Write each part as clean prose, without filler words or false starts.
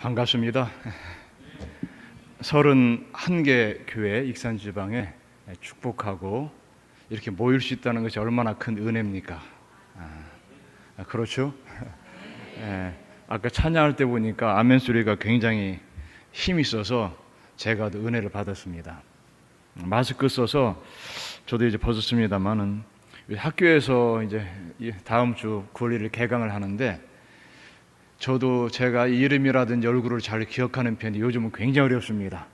반갑습니다. 31개 교회 익산지방에 축복하고 이렇게 모일 수 있다는 것이 얼마나 큰 은혜입니까? 그렇죠? 아까 찬양할 때 보니까 아멘 소리가 굉장히 힘이 있어서 제가 더 은혜를 받았습니다. 마스크 써서 저도 이제 벗었습니다만은 학교에서 이제 다음 주 9월 1일 개강을 하는데 저도 제가 이름이라든지 얼굴을 잘 기억하는 편이 요즘은 굉장히 어렵습니다.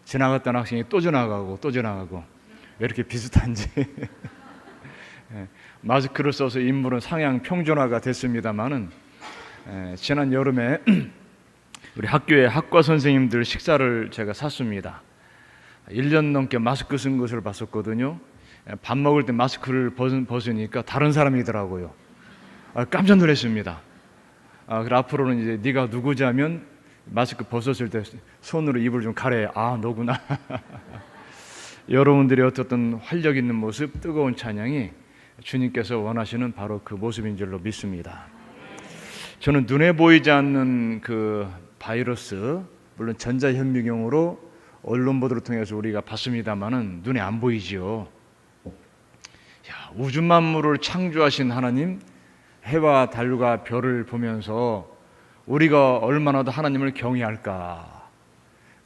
지나갔던 학생이 또 지나가고 왜 이렇게 비슷한지. 마스크를 써서 인물은 상향 평준화가 됐습니다만은 지난 여름에 우리 학교의 학과 선생님들 식사를 제가 샀습니다. 1년 넘게 마스크 쓴 것을 봤었거든요. 밥 먹을 때 마스크를 벗으니까 다른 사람이더라고요. 깜짝 놀랐습니다. 그래 앞으로는 이제 네가 누구지 하면 마스크 벗었을 때 손으로 입을 좀 가래. 너구나. 여러분들의 어떤 활력 있는 모습, 뜨거운 찬양이 주님께서 원하시는 바로 그 모습인 줄로 믿습니다. 저는 눈에 보이지 않는 그 바이러스, 물론 전자현미경으로 언론 보도를 통해서 우리가 봤습니다만은 눈에 안 보이지요. 우주 만물을 창조하신 하나님, 해와 달과 별을 보면서 우리가 얼마나 더 하나님을 경외할까.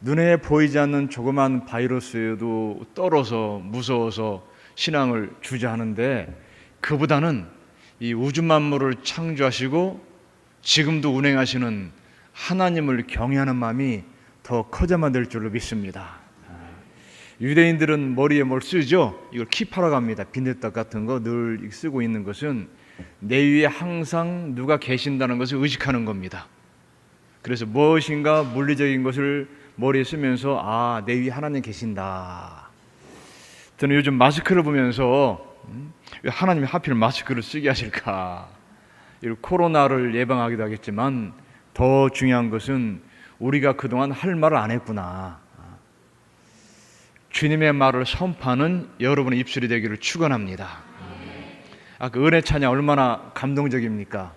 눈에 보이지 않는 조그만 바이러스에도 떨어서 무서워서 신앙을 주저하는데 그보다는 이 우주 만물을 창조하시고 지금도 운행하시는 하나님을 경외하는 마음이 더 커져만 될 줄로 믿습니다. 유대인들은 머리에 뭘 쓰죠? 이걸 키파라고 합니다. 빈대떡 같은 거 늘 쓰고 있는 것은 내 위에 항상 누가 계신다는 것을 의식하는 겁니다. 그래서 무엇인가 물리적인 것을 머리에 쓰면서 내 위에 하나님 계신다. 저는 요즘 마스크를 보면서 왜 하나님이 하필 마스크를 쓰게 하실까? 코로나를 예방하기도 하겠지만 더 중요한 것은 우리가 그동안 할 말을 안 했구나. 주님의 말을 선포하는 여러분의 입술이 되기를 축원합니다. 그 은혜 찬양 얼마나 감동적입니까?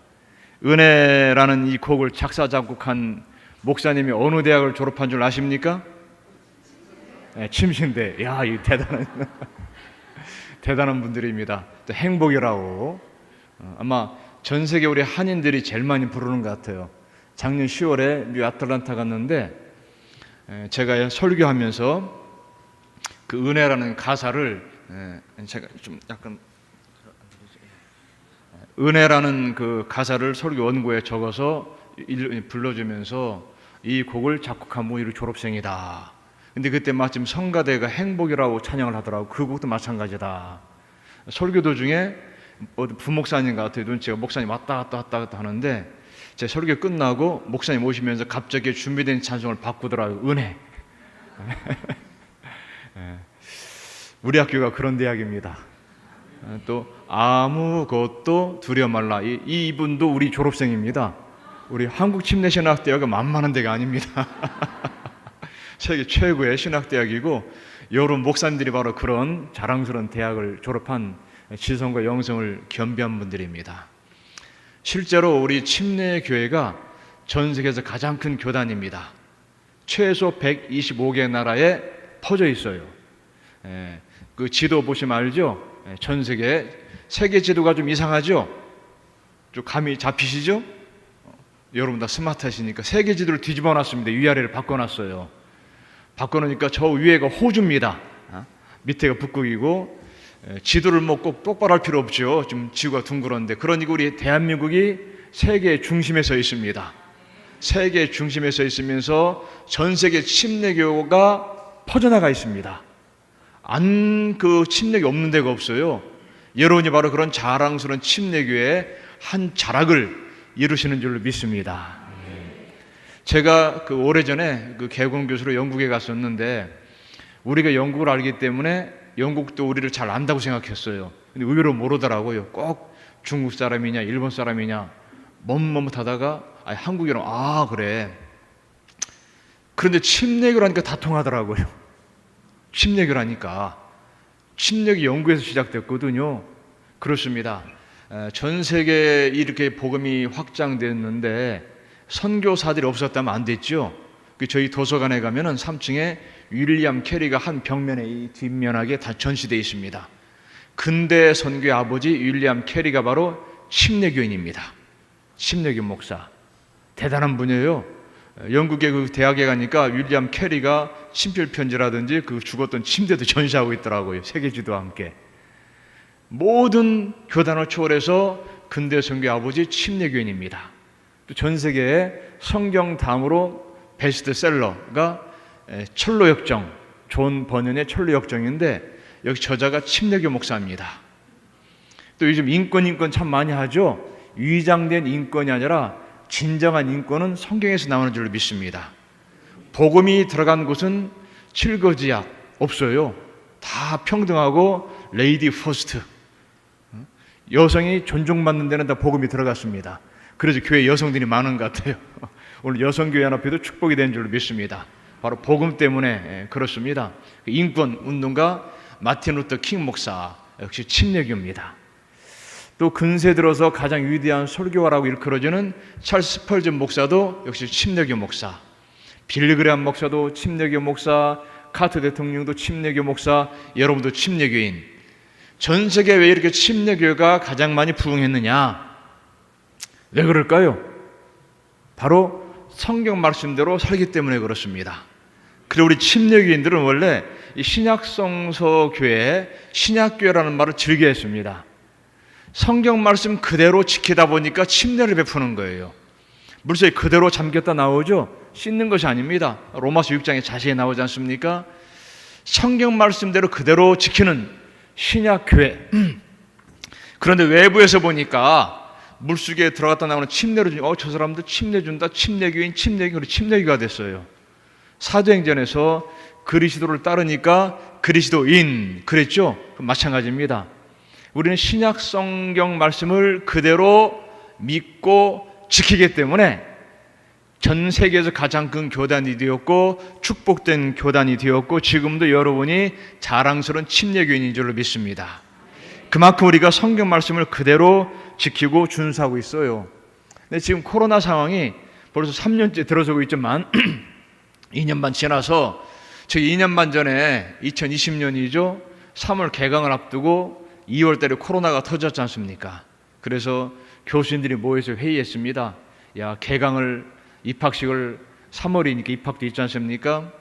은혜라는 이 곡을 작사 작곡한 목사님이 어느 대학을 졸업한 줄 아십니까? 침신대. 이 대단한 분들입니다. 또 행복이라고 아마 전 세계 우리 한인들이 제일 많이 부르는 것 같아요. 작년 10월에 뉴 아틀란타 갔는데 제가 설교하면서 그 은혜라는 가사를 제가 좀 약간 은혜라는 그 가사를 설교 원고에 적어서 불러주면서 이 곡을 작곡한 분이 졸업생이다. 근데 그때 마침 성가대가 행복이라고 찬양을 하더라고. 그 곡도 마찬가지다. 설교 도중에 부목사님 같아요. 눈치가 목사님 왔다 갔다 하는데 제 설교 끝나고 목사님 오시면서 갑자기 준비된 찬송을 바꾸더라고요. 은혜. 우리 학교가 그런 대학입니다. 또 아무것도 두려워 말라. 이분도 우리 졸업생입니다. 우리 한국침례신학대학은 만만한 데가 아닙니다. 세계 최고의 신학대학이고 여러 목사님들이 바로 그런 자랑스러운 대학을 졸업한 지성과 영성을 겸비한 분들입니다. 실제로 우리 침례교회가 전 세계에서 가장 큰 교단입니다. 최소 125개 나라에 퍼져 있어요. 그 지도 보시면 알죠? 전 세계 지도가 좀 이상하죠? 좀 감이 잡히시죠? 여러분 다 스마트하시니까 세계 지도를 뒤집어 놨습니다. 위아래를 바꿔놨어요. 바꿔놓으니까 저 위에가 호주입니다. 밑에가 북극이고 지도를 뭐 꼭 똑바로 할 필요 없죠. 좀 지구가 둥그런데 그러니까 우리 대한민국이 세계 중심에 서 있습니다. 세계 중심에 서 있으면서 전 세계 침례교가 퍼져나가 있습니다. 그 침례교 없는 데가 없어요. 여러분이 바로 그런 자랑스러운 침례교의 한 자락을 이루시는 줄로 믿습니다. 제가 그 오래전에 그 개공 교수로 영국에 갔었는데 우리가 영국을 알기 때문에 영국도 우리를 잘 안다고 생각했어요. 근데 의외로 모르더라고요. 꼭 중국 사람이냐 일본 사람이냐 머뭇머뭇하다가 한국이라면 그래. 그런데 침례교라니까 다 통하더라고요. 침례교라니까. 침례교 영국에서 시작됐거든요. 그렇습니다. 전 세계에 이렇게 복음이 확장됐는데 선교사들이 없었다면 안 됐죠. 저희 도서관에 가면은 3층에 윌리엄 캐리가 한 벽면에 이 뒷면하게 다 전시되어 있습니다. 근대 선교의 아버지 윌리엄 캐리가 바로 침례교인입니다. 침례교 목사. 대단한 분이에요. 영국의 그 대학에 가니까 윌리엄 캐리가 친필 편지라든지 그 죽었던 침대도 전시하고 있더라고요. 세계지도와 함께. 모든 교단을 초월해서 근대 선교의 아버지 침례교인입니다. 또 전 세계에 성경 다음으로 베스트셀러가 철로역정, 존 버년의 철로역정인데 여기 저자가 침례교 목사입니다. 또 요즘 인권 참 많이 하죠. 위장된 인권이 아니라 진정한 인권은 성경에서 나오는 줄로 믿습니다. 복음이 들어간 곳은 칠거지약 없어요. 다 평등하고 레이디 퍼스트. 여성이 존중받는 데는 다 복음이 들어갔습니다. 그래서 교회 여성들이 많은 것 같아요. 오늘 여성교회 연합회도 축복이 된 줄로 믿습니다. 바로 복음 때문에 그렇습니다. 인권 운동가 마틴 루터 킹 목사 역시 침례교입니다. 또 근세 들어서 가장 위대한 설교가라고 일컬어지는 찰스 스펄전 목사도 역시 침례교 목사, 빌리 그레함 목사도 침례교 목사, 카터 대통령도 침례교 목사, 여러분도 침례교인. 전 세계에 왜 이렇게 침례교가 가장 많이 부흥했느냐? 왜 그럴까요? 바로 성경 말씀대로 살기 때문에 그렇습니다. 그리고 우리 침례교인들은 원래 이 신약성서 교회, 신약교회라는 말을 즐겨했습니다. 성경 말씀 그대로 지키다 보니까 침례를 베푸는 거예요. 물속에 그대로 잠겼다 나오죠? 씻는 것이 아닙니다. 로마서 6장에 자세히 나오지 않습니까? 성경 말씀대로 그대로 지키는 신약교회. 그런데 외부에서 보니까 물속에 들어갔다 나오는 침례를 주니까 저 사람들 침례 준다, 침례교인, 침례교가 됐어요. 사도행전에서 그리스도를 따르니까 그리스도인 그랬죠? 마찬가지입니다. 우리는 신약 성경 말씀을 그대로 믿고 지키기 때문에 전 세계에서 가장 큰 교단이 되었고 축복된 교단이 되었고 지금도 여러분이 자랑스러운 침례교인인 줄로 믿습니다. 그만큼 우리가 성경 말씀을 그대로 지키고 준수하고 있어요. 근데 지금 코로나 상황이 벌써 3년째 들어서고 있지만 2년 반 지나서 저희 2년 반 전에 2020년이죠. 3월 개강을 앞두고 2월 달에 코로나가 터졌지 않습니까? 그래서 교수님들이 모여서 회의했습니다. 야, 개강을 입학식을 3월이니까 입학도 있지 않습니까?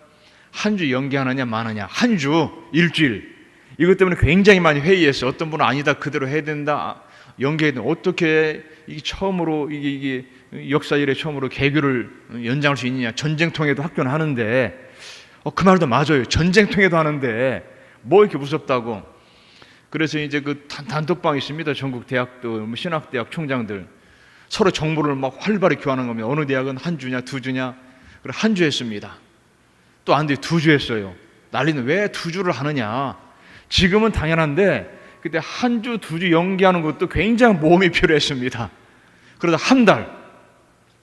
한 주 연기하느냐 마느냐, 한 주, 일주일. 이것 때문에 굉장히 많이 회의했어요. 어떤 분은 아니다, 그대로 해야 된다, 연기해야 된다. 어떻게 이게 처음으로 이게 역사 이래 처음으로 개교를 연장할 수 있느냐? 전쟁통에도 학교는 하는데, 그 말도 맞아요. 전쟁통에도 하는데 뭐 이렇게 무섭다고. 그래서 이제 그 단톡방이 있습니다. 전국 대학도 신학대학 총장들 서로 정보를 막 활발히 교환하는 겁니다. 어느 대학은 한 주냐, 두 주냐. 그래 한 주 했습니다. 또 안 돼, 두 주 했어요. 난리는 왜 두 주를 하느냐. 지금은 당연한데 그때 한 주, 두 주 연기하는 것도 굉장히 모험이 필요했습니다. 그러다 한 달,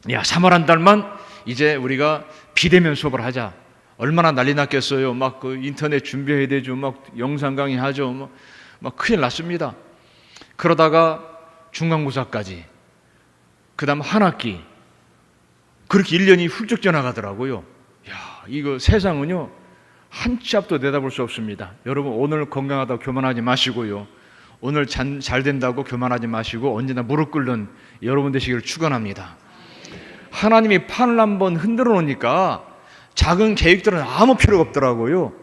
3월 한 달만 이제 우리가 비대면 수업을 하자. 얼마나 난리 났겠어요. 막 그 인터넷 준비해야 되죠. 막 영상 강의 하죠. 막 큰일 났습니다. 그러다가 중간고사까지, 그 다음 한 학기, 그렇게 1년이 훌쩍 지나가더라고요. 이거 세상은요 한 치 앞도 내다볼 수 없습니다. 여러분 오늘 건강하다고 교만하지 마시고요. 오늘 잘 된다고 교만하지 마시고 언제나 무릎 꿇는 여러분 되시기를 축원합니다. 하나님이 판을 한번 흔들어 놓으니까 작은 계획들은 아무 필요가 없더라고요.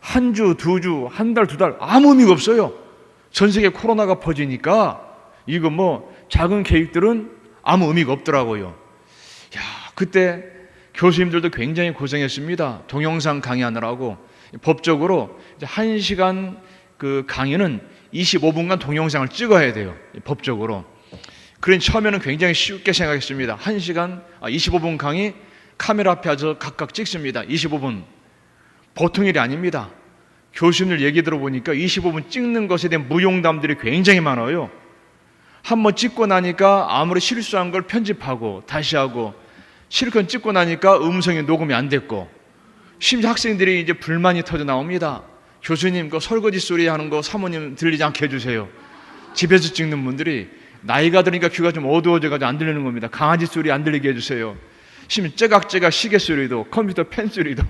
한 주, 두 주, 한 달, 두 달 아무 의미가 없어요. 전 세계 코로나가 퍼지니까 이거 작은 계획들은 아무 의미가 없더라고요. 그때 교수님들도 굉장히 고생했습니다. 동영상 강의하느라고. 법적으로 1시간 그 강의는 25분간 동영상을 찍어야 돼요. 법적으로. 그러니 처음에는 굉장히 쉽게 생각했습니다. 25분 강의 카메라 앞에 앉아서 각각 찍습니다. 25분. 보통 일이 아닙니다. 교수님들 얘기 들어보니까 25분 찍는 것에 대한 무용담들이 굉장히 많아요. 한번 찍고 나니까 아무리 실수한 걸 편집하고 다시 하고, 실컷 찍고 나니까 음성이 녹음이 안 됐고, 심지어 학생들이 이제 불만이 터져 나옵니다. 교수님 그 설거지 소리 하는 거 사모님 들리지 않게 해주세요. 집에서 찍는 분들이 나이가 드니까 귀가 좀 어두워져가지고 안 들리는 겁니다. 강아지 소리 안 들리게 해주세요. 심지어 째각째각 시계 소리도, 컴퓨터 펜 소리도,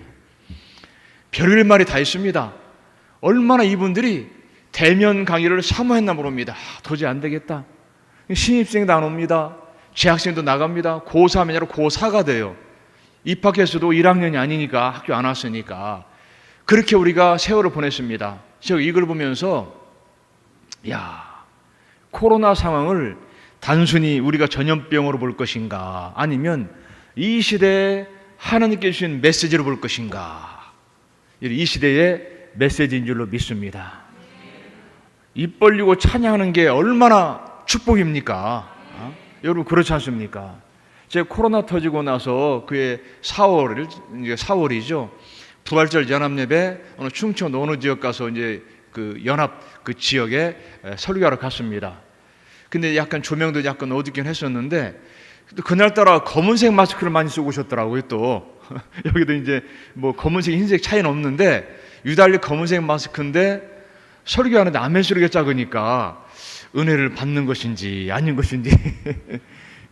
별의별 말이 다 있습니다. 얼마나 이분들이 대면 강의를 사모했나 모릅니다. 도저히 안 되겠다. 신입생도 안 옵니다. 재학생도 나갑니다. 고3이 아니라 고4가 돼요. 입학해서도 1학년이 아니니까, 학교 안 왔으니까. 그렇게 우리가 세월을 보냈습니다. 제가 이걸 보면서 코로나 상황을 단순히 우리가 전염병으로 볼 것인가, 아니면 이 시대에 하나님께 주신 메시지로 볼 것인가, 이 시대의 메시지인 줄로 믿습니다. 입 벌리고 찬양하는 게 얼마나 축복입니까? 여러분 그렇지 않습니까? 제가 코로나 터지고 나서 그해 4월이죠. 부활절 연합예배 어느 충청 어느 지역 가서 이제 그 연합 그 지역에 설교하러 갔습니다. 근데 약간 조명도 약간 어둡긴 했었는데 또 그날따라 검은색 마스크를 많이 쓰고 오셨더라고요. 또 여기도 이제 뭐 검은색 흰색 차이는 없는데 유달리 검은색 마스크인데 설교하는데 아멘 소리가 작으니까 은혜를 받는 것인지 아닌 것인지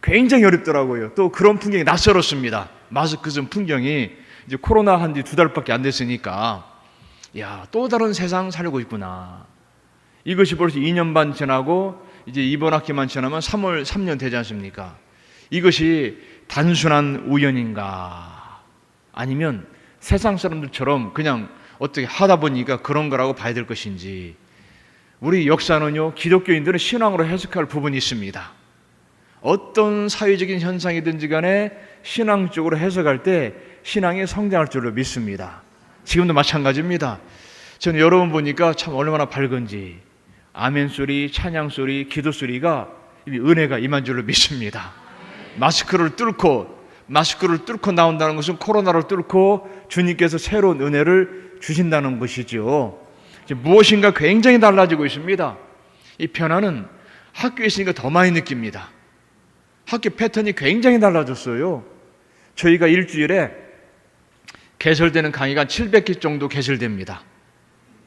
굉장히 어렵더라고요. 또 그런 풍경이 낯설었습니다. 마스크 쓴 풍경이 이제 코로나 한 지 2달밖에 안 됐으니까 또 다른 세상 살고 있구나. 이것이 벌써 2년 반 지나고 이제 이번 학기만 지나면 3년 되지 않습니까? 이것이 단순한 우연인가, 아니면 세상 사람들처럼 그냥 어떻게 하다 보니까 그런 거라고 봐야 될 것인지. 우리 역사는요, 기독교인들은 신앙으로 해석할 부분이 있습니다. 어떤 사회적인 현상이든지 간에 신앙적으로 해석할 때 신앙이 성장할 줄로 믿습니다. 지금도 마찬가지입니다. 저는 여러분 보니까 참 얼마나 밝은지, 아멘 소리, 찬양 소리, 기도 소리가 은혜가 임한 줄로 믿습니다. 마스크를 뚫고 나온다는 것은 코로나를 뚫고 주님께서 새로운 은혜를 주신다는 것이죠. 무엇인가 굉장히 달라지고 있습니다. 이 변화는 학교에 있으니까 더 많이 느낍니다. 학교 패턴이 굉장히 달라졌어요. 저희가 일주일에 개설되는 강의가 700개 정도 개설됩니다.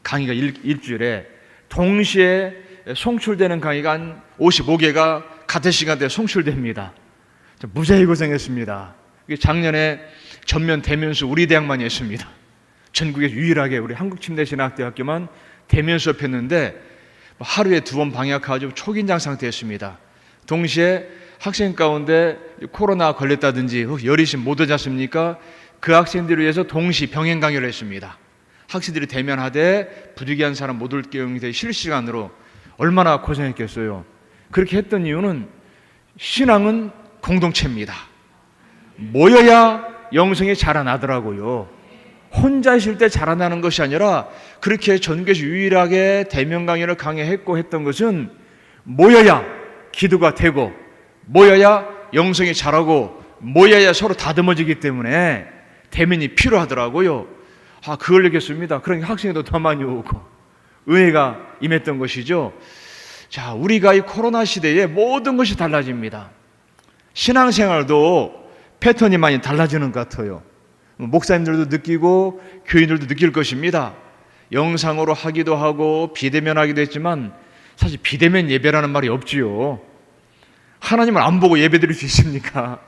강의가 일주일에 동시에 송출되는 강의가 한 55개가 같은 시간대에 송출됩니다. 무지하게 고생했습니다. 작년에 전면 대면 수업 우리 대학만이 했습니다. 전국에 유일하게 우리 한국침례신학대학교만 대면 수업했는데 하루에 2번 방학하고 초긴장 상태였습니다. 동시에 학생 가운데 코로나 걸렸다든지 열이 못 오지 않습니까? 그 학생들을 위해서 동시 병행 강의를 했습니다. 학생들이 대면하되 부득이한 사람 못 올 경우에 실시간으로 얼마나 고생했겠어요. 그렇게 했던 이유는 신앙은 공동체입니다. 모여야 영성이 자라나더라고요. 혼자 있을 때 자라나는 것이 아니라 그렇게 전교에서 유일하게 대면 강의를 강의했고 했던 것은 모여야 기도가 되고, 모여야 영성이 자라고, 모여야 서로 다듬어지기 때문에 대면이 필요하더라고요. 그걸 느꼈습니다. 그러니까 학생도 더 많이 오고 은혜가 임했던 것이죠. 자, 우리가 이 코로나 시대에 모든 것이 달라집니다. 신앙생활도 패턴이 많이 달라지는 것 같아요. 목사님들도 느끼고 교인들도 느낄 것입니다. 영상으로 하기도 하고 비대면 하기도 했지만 사실 비대면 예배라는 말이 없지요. 하나님을 안 보고 예배 드릴 수 있습니까?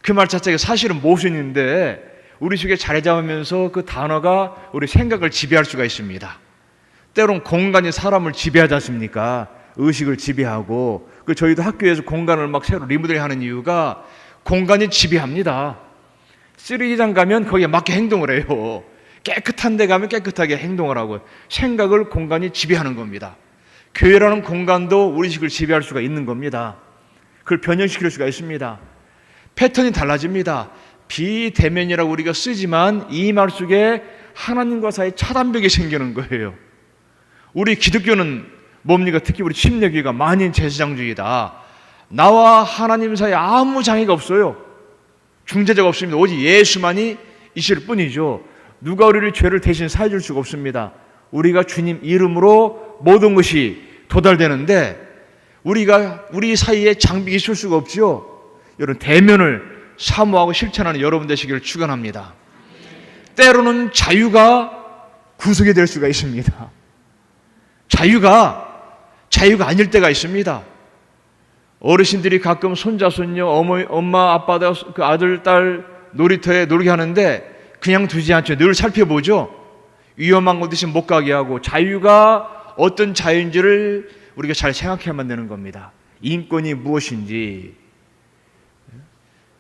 그 말 자체가 사실은 모순인데 우리 속에 자리 잡으면서 그 단어가 우리 생각을 지배할 수가 있습니다. 때론 공간이 사람을 지배하지 않습니까? 의식을 지배하고, 저희도 학교에서 공간을 막 새로 리모델링하는 이유가 공간이 지배합니다. 쓰레기장 가면 거기에 맞게 행동을 해요. 깨끗한 데 가면 깨끗하게 행동을 하고, 생각을 공간이 지배하는 겁니다. 교회라는 공간도 우리 식을 지배할 수가 있는 겁니다. 그걸 변형시킬 수가 있습니다. 패턴이 달라집니다. 비대면이라고 우리가 쓰지만 이 말 속에 하나님과 사이에 차단벽이 생기는 거예요. 우리 기독교는 뭡니까? 특히 우리 침례교회가 만인 제사장주의다. 나와 하나님 사이에 아무 장애가 없어요. 중재자가 없습니다. 오직 예수만이 있을 뿐이죠. 누가 우리를 죄를 대신 사해줄 수가 없습니다. 우리가 주님 이름으로 모든 것이 도달되는데 우리 사이에 장벽이 있을 수가 없죠. 여러분, 대면을 사모하고 실천하는 여러분 되시기를 축원합니다. 때로는 자유가 구속이 될 수가 있습니다. 자유가 아닐 때가 있습니다. 어르신들이 가끔 손자, 손녀, 엄마, 아빠, 그 아들, 딸 놀이터에 놀게 하는데 그냥 두지 않죠. 늘 살펴보죠. 위험한 곳 대신 못 가게 하고, 자유가 어떤 자유인지를 우리가 잘 생각해야만 되는 겁니다. 인권이 무엇인지.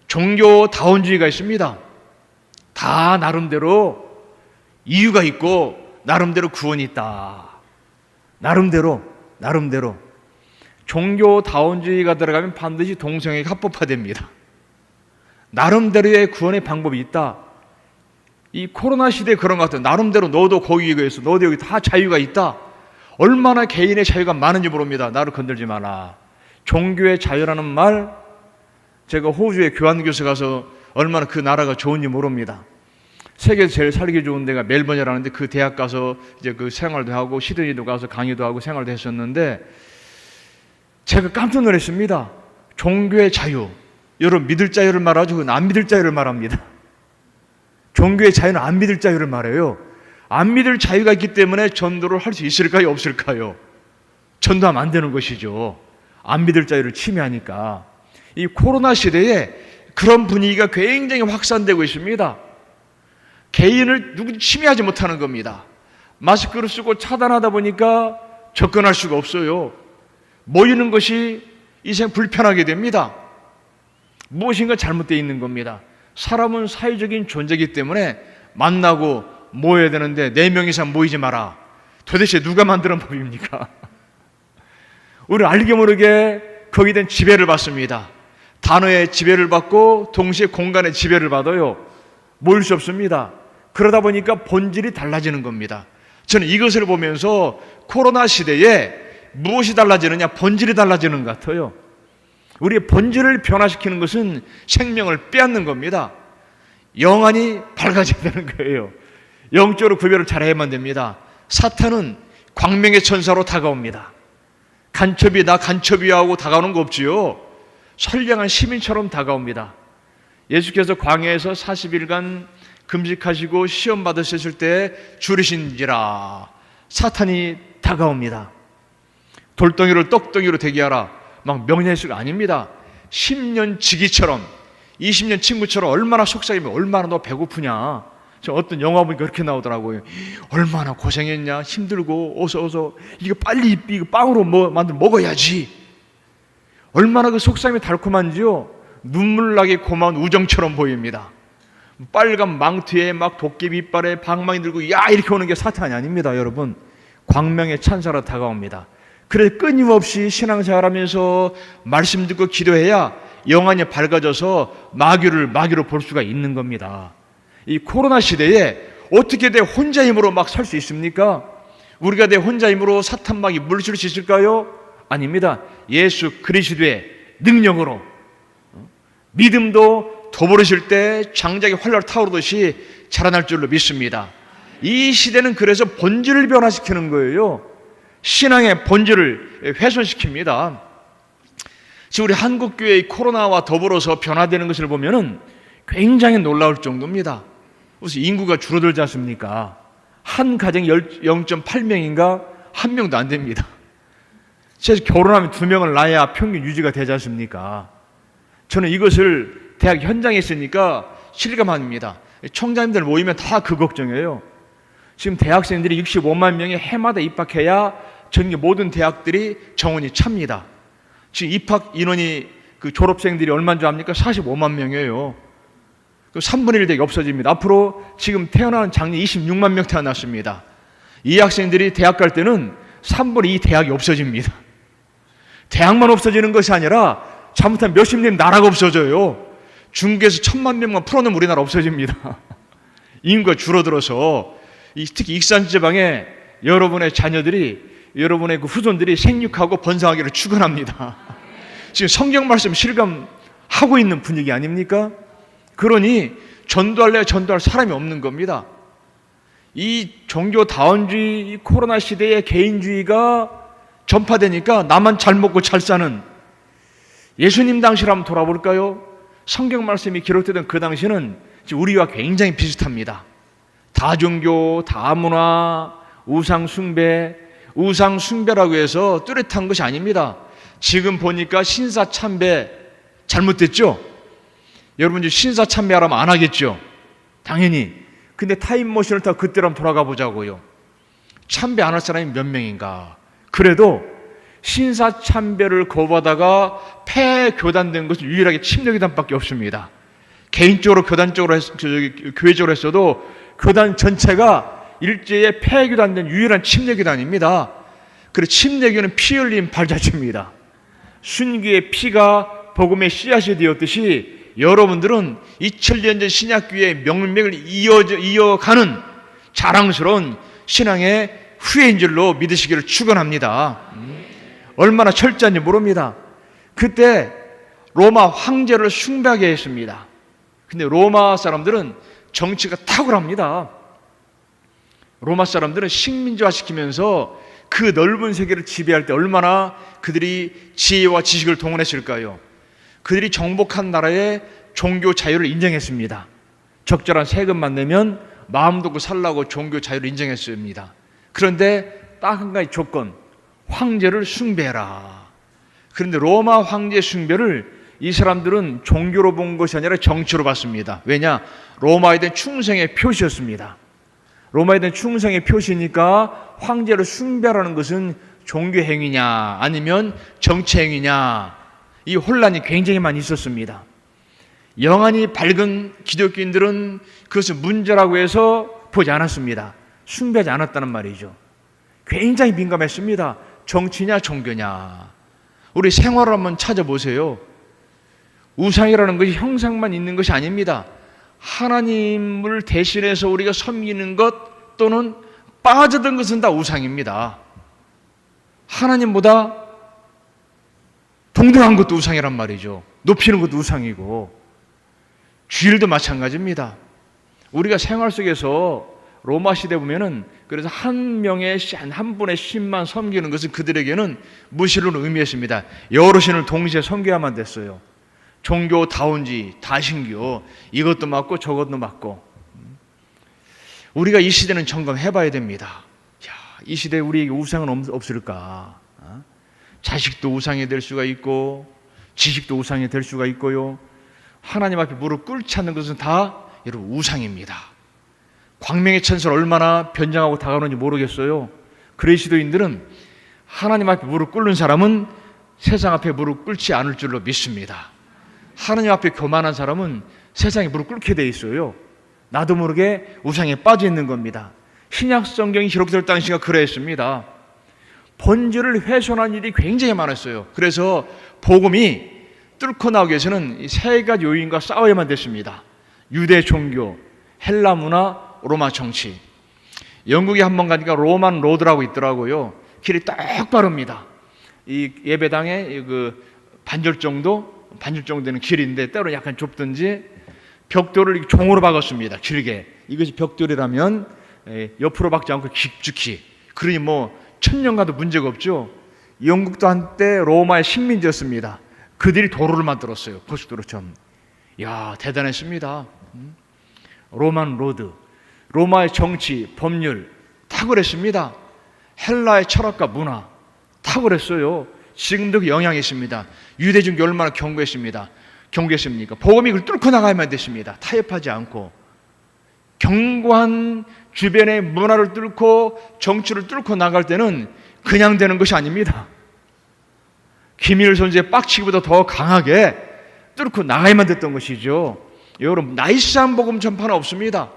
종교다원주의가 있습니다. 다 나름대로 이유가 있고 나름대로 구원이 있다. 나름대로 종교다원주의가 들어가면 반드시 동성애가 합법화됩니다. 나름대로의 구원의 방법이 있다. 이 코로나 시대에 그런 것 같아요. 나름대로 너도 거기 있어, 너도 여기 다 자유가 있다. 얼마나 개인의 자유가 많은지 모릅니다. 나를 건들지 마라. 종교의 자유라는 말, 제가 호주에 교환교수 가서 얼마나 그 나라가 좋은지 모릅니다. 세계에서 제일 살기 좋은 데가 멜번이라는데, 그 대학 가서 이제 그 생활도 하고 시드니도 가서 강의도 하고 생활도 했었는데 제가 깜짝 놀랐습니다. 종교의 자유, 여러분 믿을 자유를 말하죠. 그건 안 믿을 자유를 말합니다. 종교의 자유는 안 믿을 자유를 말해요. 안 믿을 자유가 있기 때문에 전도를 할 수 있을까요, 없을까요? 전도하면 안 되는 것이죠. 안 믿을 자유를 침해하니까. 이 코로나 시대에 그런 분위기가 굉장히 확산되고 있습니다. 개인을 누구도 침해하지 못하는 겁니다. 마스크를 쓰고 차단하다 보니까 접근할 수가 없어요. 모이는 것이 이생 불편하게 됩니다. 무엇인가 잘못되어 있는 겁니다. 사람은 사회적인 존재이기 때문에 만나고 모여야 되는데 4명 이상 모이지 마라. 도대체 누가 만드는 법입니까? 우리는 알게 모르게 거기에 대한 지배를 받습니다. 단어의 지배를 받고 동시에 공간의 지배를 받아요. 모일 수 없습니다. 그러다 보니까 본질이 달라지는 겁니다. 저는 이것을 보면서 코로나 시대에 무엇이 달라지느냐, 본질이 달라지는 것 같아요. 우리의 본질을 변화시키는 것은 생명을 빼앗는 겁니다. 영안이 밝아져야 되는 거예요. 영적으로 구별을 잘해야만 됩니다. 사탄은 광명의 천사로 다가옵니다. 간첩이 나 간첩이야 하고 다가오는 거 없지요. 선량한 시민처럼 다가옵니다. 예수께서 광야에서 40일간 금식하시고 시험 받으셨을 때 줄이신지라 사탄이 다가옵니다. 돌덩이를 떡덩이로 되게 하라. 막 명령수가 아닙니다. 10년 지기처럼, 20년 친구처럼 얼마나 속삭이면 얼마나 너 배고프냐. 저 어떤 영화 보니까 그렇게 나오더라고요. 얼마나 고생했냐, 힘들고 어서 이거 빨리 이거 빵으로 만들어 먹어야지. 얼마나 그 속삭임이 달콤한지요. 눈물 나게 고마운 우정처럼 보입니다. 빨간 망토에 막 도깨비 이빨에 방망이 들고 야 이렇게 오는 게 사탄이 아닙니다. 여러분, 광명의 찬사로 다가옵니다. 그래 끊임없이 신앙생활하면서 말씀 듣고 기도해야 영안이 밝아져서 마귀로 볼 수가 있는 겁니다. 이 코로나 시대에 어떻게 내 혼자 힘으로 막 살 수 있습니까? 우리가 내 혼자 힘으로 사탄 마귀 물리칠 수 있을까요? 아닙니다. 예수 그리스도의 능력으로, 믿음도 도버리실 때 장작이 활활 타오르듯이 자라날 줄로 믿습니다. 이 시대는 그래서 본질을 변화시키는 거예요. 신앙의 본질을 훼손시킵니다. 지금 우리 한국교회의 코로나와 더불어서 변화되는 것을 보면은 굉장히 놀라울 정도입니다. 무슨 인구가 줄어들지 않습니까? 한 가정이 0.8명인가? 한 명도 안 됩니다. 그래서 결혼하면 2명을 낳아야 평균 유지가 되지 않습니까? 저는 이것을 대학 현장에 있으니까 실감합니다. 총장님들 모이면 다 그 걱정이에요. 지금 대학생들이 65만 명이 해마다 입학해야 전국 모든 대학들이 정원이 찹니다. 지금 입학 인원이 그 졸업생들이 얼마인 줄 압니까? 45만 명이에요. 3분의 1 대가 없어집니다. 앞으로 지금 태어나는 작년 26만 명 태어났습니다. 이 학생들이 대학 갈 때는 3분의 2 대학이 없어집니다. 대학만 없어지는 것이 아니라 잘못하면 몇십 년 나라가 없어져요. 중국에서 1000만 명만 풀어놓으면 우리나라 없어집니다. 인구가 줄어들어서 특히 익산지방에 여러분의 자녀들이, 여러분의 그 후손들이 생육하고 번성하기를 축원합니다. 지금 성경 말씀 실감하고 있는 분위기 아닙니까? 그러니 전도할 사람이 없는 겁니다. 이 종교다원주의, 이 코로나 시대의 개인주의가 전파되니까 나만 잘 먹고 잘 사는, 예수님 당시를 한번 돌아볼까요? 성경 말씀이 기록되던 그 당시는 우리와 굉장히 비슷합니다. 다종교, 다문화, 우상숭배라고 해서 뚜렷한 것이 아닙니다. 지금 보니까 신사참배 잘못됐죠? 여러분 이제 신사참배하라면 안 하겠죠? 당연히. 근데 타임머신을 타고 그때로 한번 돌아가 보자고요. 참배 안 할 사람이 몇 명인가? 그래도 신사참배를 거부하다가 폐교단된 것은 유일하게 침례교단밖에 없습니다. 개인적으로 교단적으로 교회적으로 했어도 교단 전체가 일제에 폐교단된 유일한 침례교단입니다. 그리고 침례교는 피 흘린 발자취입니다. 순교의 피가 복음의 씨앗이 되었듯이 여러분들은 2000년 전 신약교회의 명맥을 이어가는 자랑스러운 신앙의 후예인 줄로 믿으시기를 축원합니다. 얼마나 철저한지 모릅니다. 그때 로마 황제를 숭배하게 했습니다. 근데 로마 사람들은 정치가 탁월합니다. 로마 사람들은 식민지화 시키면서 그 넓은 세계를 지배할 때 얼마나 그들이 지혜와 지식을 동원했을까요? 그들이 정복한 나라의 종교 자유를 인정했습니다. 적절한 세금만 내면 마음 놓고 살라고 종교 자유를 인정했습니다. 그런데 딱 한 가지 조건, 황제를 숭배해라. 그런데 로마 황제 숭배를 이 사람들은 종교로 본 것이 아니라 정치로 봤습니다. 왜냐? 로마에 대한 충성의 표시였습니다. 로마에 대한 충성의 표시니까 황제를 숭배하라는 것은 종교 행위냐 아니면 정치 행위냐, 이 혼란이 굉장히 많이 있었습니다. 영안이 밝은 기독교인들은 그것을 문제라고 해서 보지 않았습니다. 숭배하지 않았다는 말이죠. 굉장히 민감했습니다. 정치냐 종교냐. 우리 생활을 한번 찾아보세요. 우상이라는 것이 형상만 있는 것이 아닙니다. 하나님을 대신해서 우리가 섬기는 것 또는 빠져든 것은 다 우상입니다. 하나님보다 동등한 것도 우상이란 말이죠. 높이는 것도 우상이고, 주일도 마찬가지입니다. 우리가 생활 속에서 로마 시대 보면은 그래서 한 분의 신만 섬기는 것은 그들에게는 무신론을 의미했습니다. 여러 신을 동시에 섬겨야만 됐어요. 종교다운지 다신교, 이것도 맞고 저것도 맞고. 우리가 이 시대는 점검해봐야 됩니다. 이 시대에 우리에게 우상은 없을까? 자식도 우상이 될 수가 있고 지식도 우상이 될 수가 있고요. 하나님 앞에 무릎 꿇지 않는 것은 다 여러분 우상입니다. 광명의 천사를 얼마나 변장하고 다가오는지 모르겠어요. 그리스도인들은 하나님 앞에 무릎 꿇는 사람은 세상 앞에 무릎 꿇지 않을 줄로 믿습니다. 하나님 앞에 교만한 사람은 세상에 무릎 꿇게 돼 있어요. 나도 모르게 우상에 빠져 있는 겁니다. 신약 성경이 기록될 당시가 그랬습니다. 본질을 훼손한 일이 굉장히 많았어요. 그래서 복음이 뚫고 나오기 위해서는 이 세 가지 요인과 싸워야만 됐습니다. 유대 종교, 헬라 문화, 로마 정치. 영국에 한번 가니까 로만 로드라고 있더라고요. 길이 딱 바릅니다. 이 예배당에 그 반절 정도 되는 길인데 때로 약간 좁든지 벽돌을 종으로 박았습니다. 길게. 이것이 벽돌이라면 옆으로 박지 않고 깊숙이. 그러니 뭐 천년 가도 문제가 없죠. 영국도 한때 로마의 식민지였습니다. 그들이 도로를 만들었어요. 고속도로처럼. 이야, 대단했습니다. 로만 로드. 로마의 정치, 법률 탁월했습니다. 헬라의 철학과 문화 탁월했어요. 지금도 그 영향이 있습니다. 유대종교 얼마나 경고했습니까? 복음이 그걸 뚫고 나가야만 됐습니다. 타협하지 않고. 견고한 주변의 문화를 뚫고 정치를 뚫고 나갈 때는 그냥 되는 것이 아닙니다. 김일 선수의 빡치기보다 더 강하게 뚫고 나가야만 됐던 것이죠. 여러분, 나이스한 복음 전파는 없습니다.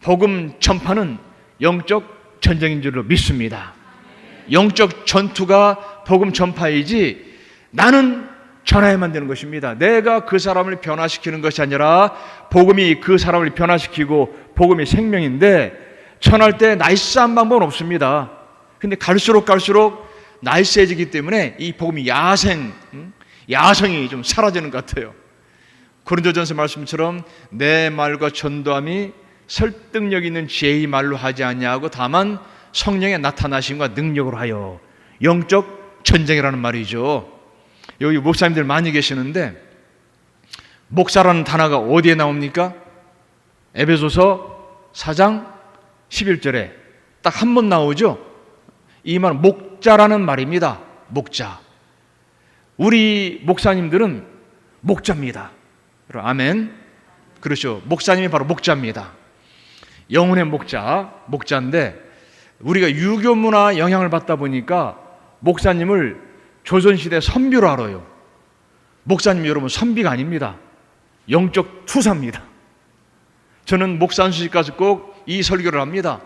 복음 전파는 영적 전쟁인 줄로 믿습니다. 영적 전투가 복음 전파이지 나는 전해야만 되는 것입니다. 내가 그 사람을 변화시키는 것이 아니라 복음이 그 사람을 변화시키고 복음이 생명인데 전할 때 나이스한 방법은 없습니다. 근데 갈수록 나이스해지기 때문에 이 복음이 야성이 좀 사라지는 것 같아요. 고린도전서 말씀처럼 내 말과 전도함이 설득력 있는 지혜의 말로 하지 아니하고 다만 성령의 나타나심과 능력으로 하여. 영적 전쟁이라는 말이죠. 여기 목사님들 많이 계시는데 목사라는 단어가 어디에 나옵니까? 에베소서 4장 11절에 딱 한 번 나오죠. 이 말은 목자라는 말입니다. 목자. 우리 목사님들은 목자입니다. 아멘. 그렇죠. 목사님이 바로 목자입니다. 영혼의 목자인데 우리가 유교 문화 영향을 받다 보니까 목사님을 조선시대 선비로 알아요. 목사님 여러분 선비가 아닙니다. 영적 투사입니다. 저는 목사 안수집 가서 꼭 이 설교를 합니다.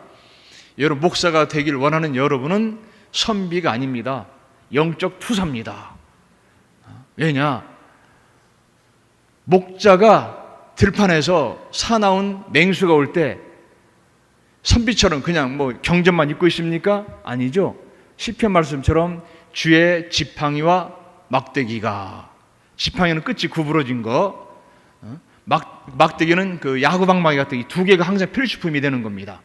여러분 목사가 되길 원하는 여러분은 선비가 아닙니다. 영적 투사입니다. 왜냐? 목자가 들판에서 사나운 맹수가 올 때 선비처럼 그냥 뭐 경전만 입고 있습니까? 아니죠. 시편 말씀처럼 주의 지팡이와 막대기가, 지팡이는 끝이 구부러진 거, 막대기는 그 야구방망이 같은 이 두 개가 항상 필수품이 되는 겁니다.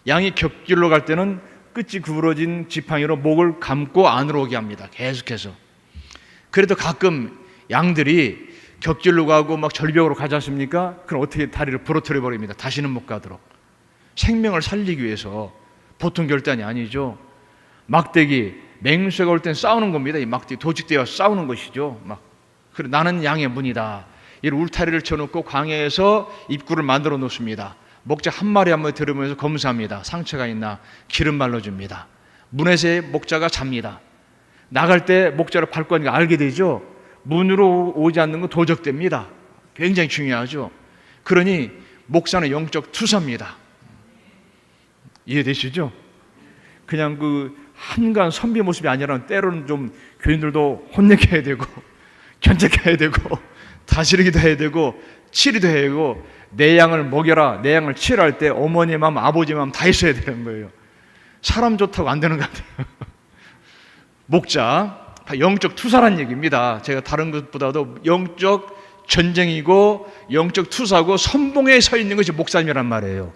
양이 격길로 갈 때는 끝이 구부러진 지팡이로 목을 감고 안으로 오게 합니다. 계속해서. 그래도 가끔 양들이 격길로 가고 막 절벽으로 가지 않습니까? 그럼 어떻게 다리를 부러뜨려 버립니다. 다시는 못 가도록. 생명을 살리기 위해서 보통 결단이 아니죠. 막대기, 맹수가 올 땐 싸우는 겁니다. 이 막대기 도축되어 싸우는 것이죠. 그래 나는 양의 문이다. 이 울타리를 쳐놓고 광야에서 입구를 만들어 놓습니다. 목자 한 마리 한 마리 들으면서 검사합니다. 상처가 있나 기름 발라줍니다. 문에서 목자가 잡니다. 나갈 때 목자를 밟고 하니까 알게 되죠. 문으로 오지 않는 건 도적됩니다. 굉장히 중요하죠. 그러니 목사는 영적 투사입니다. 이해되시죠? 그냥 그 한간 선비 모습이 아니라 때로는 좀 교인들도 혼내게 해야 되고 견제해야 되고 다스리기도 해야 되고 치리도 해야 되고 내 양을 먹여라, 내 양을 치라 할 때 어머니 마음, 아버지 마음 다 있어야 되는 거예요. 사람 좋다고 안 되는 것 같아요. 목자, 영적 투사란 얘기입니다. 제가 다른 것보다도 영적 전쟁이고 영적 투사고 선봉에 서 있는 것이 목사님이란 말이에요.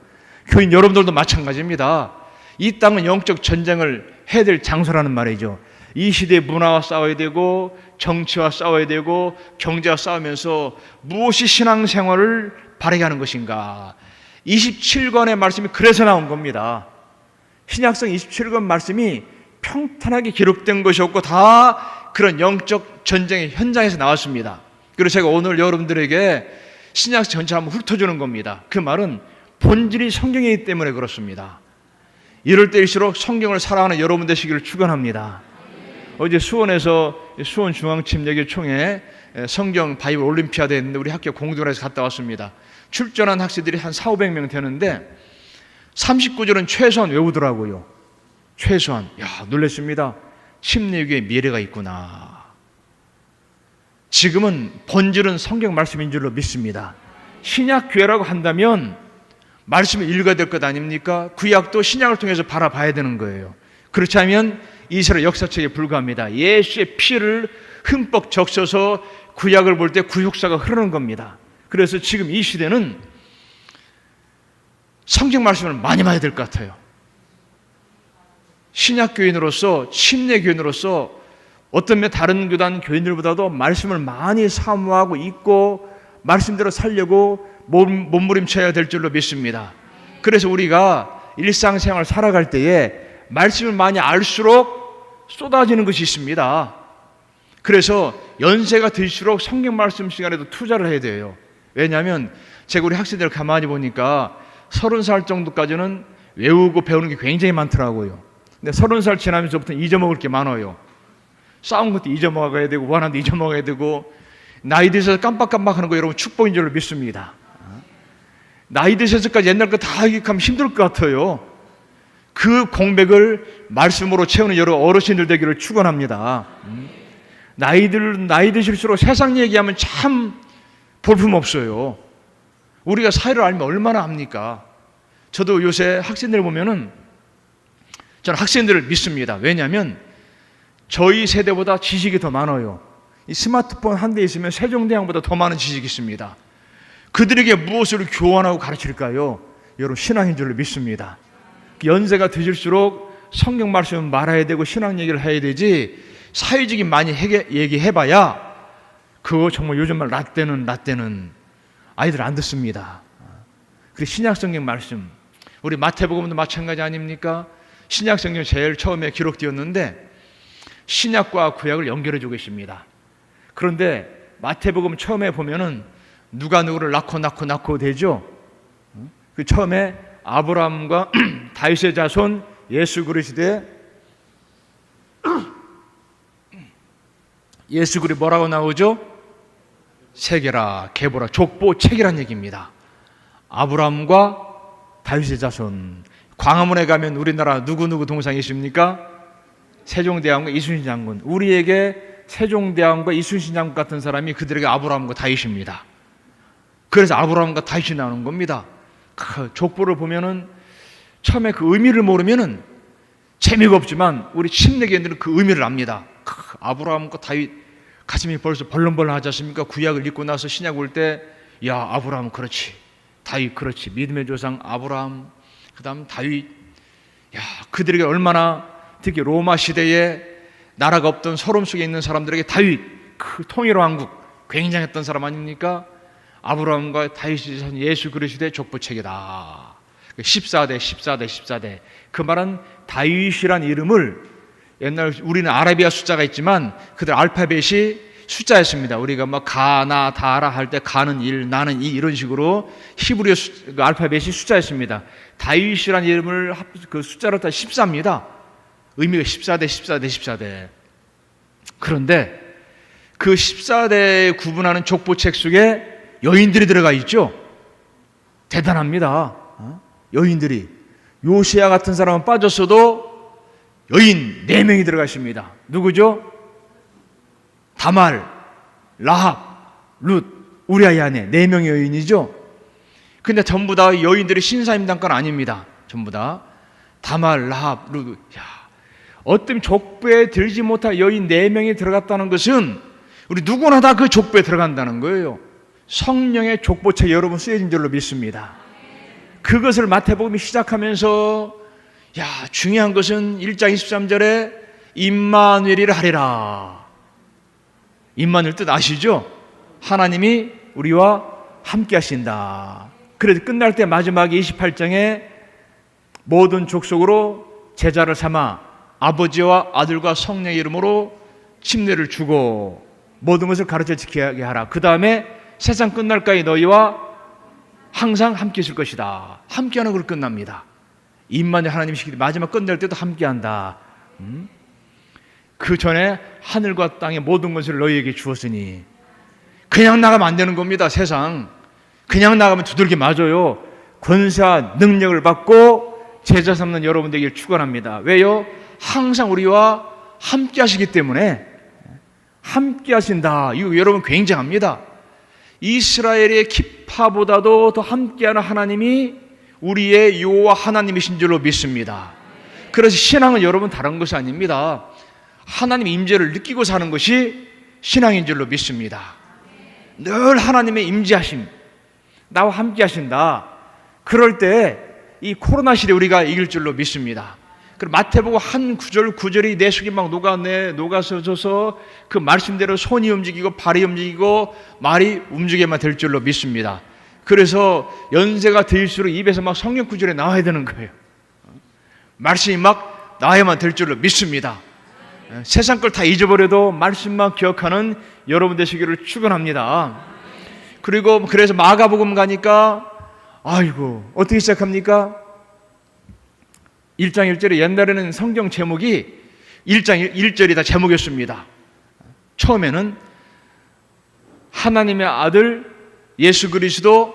교인 여러분들도 마찬가지입니다. 이 땅은 영적 전쟁을 해야 될 장소라는 말이죠. 이 시대의 문화와 싸워야 되고 정치와 싸워야 되고 경제와 싸우면서 무엇이 신앙생활을 바르게 하는 것인가. 27권의 말씀이 그래서 나온 겁니다. 신약성 27권 말씀이 평탄하게 기록된 것이 없고 다 그런 영적 전쟁의 현장에서 나왔습니다. 그래서 제가 오늘 여러분들에게 신약 전체를 한번 훑어주는 겁니다. 그 말은 본질이 성경이기 때문에 그렇습니다. 이럴 때일수록 성경을 사랑하는 여러분 되시기를 축원합니다. 어제 수원에서 수원중앙침례교총회 성경 바이블 올림피아드 했는데 우리 학교 공동에서 갔다 왔습니다. 출전한 학생들이 한 400~500명 되는데 39절은 최소한 외우더라고요. 최소한. 놀랐습니다. 침례교회에 미래가 있구나. 지금은 본질은 성경 말씀인 줄로 믿습니다. 신약교회라고 한다면 말씀을 읽어야 될 것 아닙니까? 구약도 신약을 통해서 바라봐야 되는 거예요. 그렇지 않으면 이스라엘 역사책에 불과합니다. 예수의 피를 흠뻑 적셔서 구약을 볼 때 구속사가 흐르는 겁니다. 그래서 지금 이 시대는 성경 말씀을 많이 봐야 될 것 같아요. 신약교인으로서 침례교인으로서 어떤 면 다른 교단 교인들보다도 말씀을 많이 사모하고 읽고 말씀대로 살려고 몸부림쳐야 될 줄로 믿습니다. 그래서 우리가 일상생활 살아갈 때에 말씀을 많이 알수록 쏟아지는 것이 있습니다. 그래서 연세가 들수록 성경 말씀 시간에도 투자를 해야 돼요. 왜냐하면 제가 우리 학생들 가만히 보니까 30살 정도까지는 외우고 배우는 게 굉장히 많더라고요. 근데 30살 지나면서부터 잊어먹을 게 많아요. 싸운 것도 잊어먹어야 되고 원하는 데 잊어먹어야 되고 나이 드셔서 깜빡깜빡하는 거 여러분 축복인 줄로 믿습니다. 나이 드셔서까지 옛날 거 다 기억하면 힘들 것 같아요. 그 공백을 말씀으로 채우는 여러 어르신들 되기를 축원합니다. 나이 드실수록 세상 얘기하면 참 볼품없어요. 우리가 사회를 알면 얼마나 합니까? 저도 요새 학생들 보면은 저는 학생들을 믿습니다. 왜냐하면 저희 세대보다 지식이 더 많아요. 이 스마트폰 한 대 있으면 세종대왕보다 더 많은 지식이 있습니다. 그들에게 무엇을 교환하고 가르칠까요? 여러분 신앙인 줄로 믿습니다. 연세가 드실수록 성경 말씀은 말아야 되고 신앙 얘기를 해야 되지 사회적인 많이 얘기해봐야 그거 정말 요즘 말 라떼는 아이들 안 듣습니다. 그 신약 성경 말씀 우리 마태복음도 마찬가지 아닙니까? 신약 성경 제일 처음에 기록되었는데 신약과 구약을 연결해 주고 계십니다. 그런데 마태복음 처음에 보면은 누가 누구를 낳고 되죠. 그 처음에 아브라함과 다윗의 자손 예수 그리스도의 예수 그리 뭐라고 나오죠? 세계라 계보라 족보 책이란 얘기입니다. 아브라함과 다윗의 자손. 광화문에 가면 우리나라 누구누구 동상이 있습니까? 세종대왕과 이순신 장군. 우리에게 세종대왕과 이순신 장군 같은 사람이 그들에게 아브라함과 다윗입니다. 그래서 아브라함과 다윗이 나오는 겁니다. 그 족보를 보면은 처음에 그 의미를 모르면은 재미가 없지만 우리 침례교인들은 그 의미를 압니다. 아브라함과 다윗 가슴이 벌써 벌렁벌렁 하지 않습니까? 구약을 읽고 나서 신약 올 때 야 아브라함 그렇지, 다윗 그렇지, 믿음의 조상 아브라함, 그 다음 다윗. 야 그들에게 얼마나, 특히 로마 시대에 나라가 없던 서름 속에 있는 사람들에게 다윗, 그 통일 왕국 굉장했던 사람 아닙니까? 아브라함과 다윗이 예수 그리스도의 족보책이다. 14대. 그 말은 다윗이란 이름을, 옛날 우리는 아라비아 숫자가 있지만 그들 알파벳이 숫자였습니다. 우리가 뭐 가나 다라 할 때 가는 1, 나는 2 이런 식으로 히브리어 알파벳이 숫자였습니다. 다윗이란 이름을 그 숫자로 다 14입니다. 의미가 14대. 그런데 그 14대 구분하는 족보책 속에 여인들이 들어가 있죠. 대단합니다. 여인들이. 요시야 같은 사람은 빠졌어도 여인 4명이 들어가 있습니다. 누구죠? 다말, 라합, 룻, 우리아의 아내 4명의 여인이죠. 근데 전부 다 여인들이 신사임당권 아닙니다. 전부 다 다말, 라합, 룻. 야, 어떤 족보에 들지 못할 여인 4명이 들어갔다는 것은 우리 누구나 다 그 족보에 들어간다는 거예요. 성령의 족보책 여러분 쓰여진 줄로 믿습니다. 그것을 마태복음이 시작하면서 야 중요한 것은 1장 23절에 임마누엘이라 하리라. 임마누엘 뜻 아시죠? 하나님이 우리와 함께 하신다. 그래서 끝날 때 마지막에 28장에 모든 족속으로 제자를 삼아 아버지와 아들과 성령의 이름으로 침례를 주고 모든 것을 가르쳐 지키게 하라. 그 다음에 세상 끝날까지 너희와 항상 함께 있을 것이다. 함께하는 걸로 끝납니다. 임마누엘 하나님이 시키되 마지막 끝낼 때도 함께한다. 그 전에 하늘과 땅의 모든 것을 너희에게 주었으니. 그냥 나가면 안 되는 겁니다. 세상 그냥 나가면 두들겨 맞아요. 권세와 능력을 받고 제자 삼는 여러분들에게 축원합니다. 왜요? 항상 우리와 함께 하시기 때문에. 함께 하신다. 이거 여러분 굉장합니다. 이스라엘의 기파보다도 더 함께하는 하나님이 우리의 여호와 하나님이신 줄로 믿습니다. 그래서 신앙은 여러분 다른 것이 아닙니다. 하나님의 임재를 느끼고 사는 것이 신앙인 줄로 믿습니다. 늘 하나님의 임재하심, 나와 함께 하신다. 그럴 때 이 코로나 시대 우리가 이길 줄로 믿습니다. 그럼 마태복음 한 구절이 내 속에 막 녹아서져서 그 말씀대로 손이 움직이고 발이 움직이고 말이 움직여만 될 줄로 믿습니다. 그래서 연세가 들수록 입에서 막 성경 구절이 나와야 되는 거예요. 말씀이 막 나와야만 될 줄로 믿습니다. 세상 걸 다 잊어버려도 말씀만 기억하는 여러분 되시기를 축원합니다. 그리고 그래서 마가복음 가니까 아이고 어떻게 시작합니까? 1장 1절에 옛날에는 성경 제목이 1장 1절이 다 제목이었습니다. 처음에는 하나님의 아들 예수 그리스도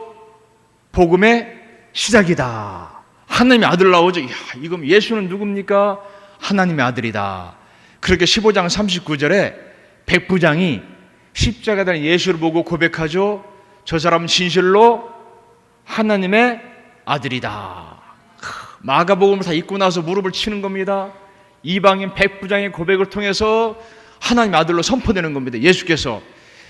복음의 시작이다. 하나님의 아들 나오죠. 야, 이건 예수는 누굽니까? 하나님의 아들이다. 그렇게 15장 39절에 백부장이 십자가에 달린 예수를 보고 고백하죠. 저 사람은 진실로 하나님의 아들이다. 마가복음을 다 읽고 나서 무릎을 치는 겁니다. 이방인 백부장의 고백을 통해서 하나님의 아들로 선포되는 겁니다. 예수께서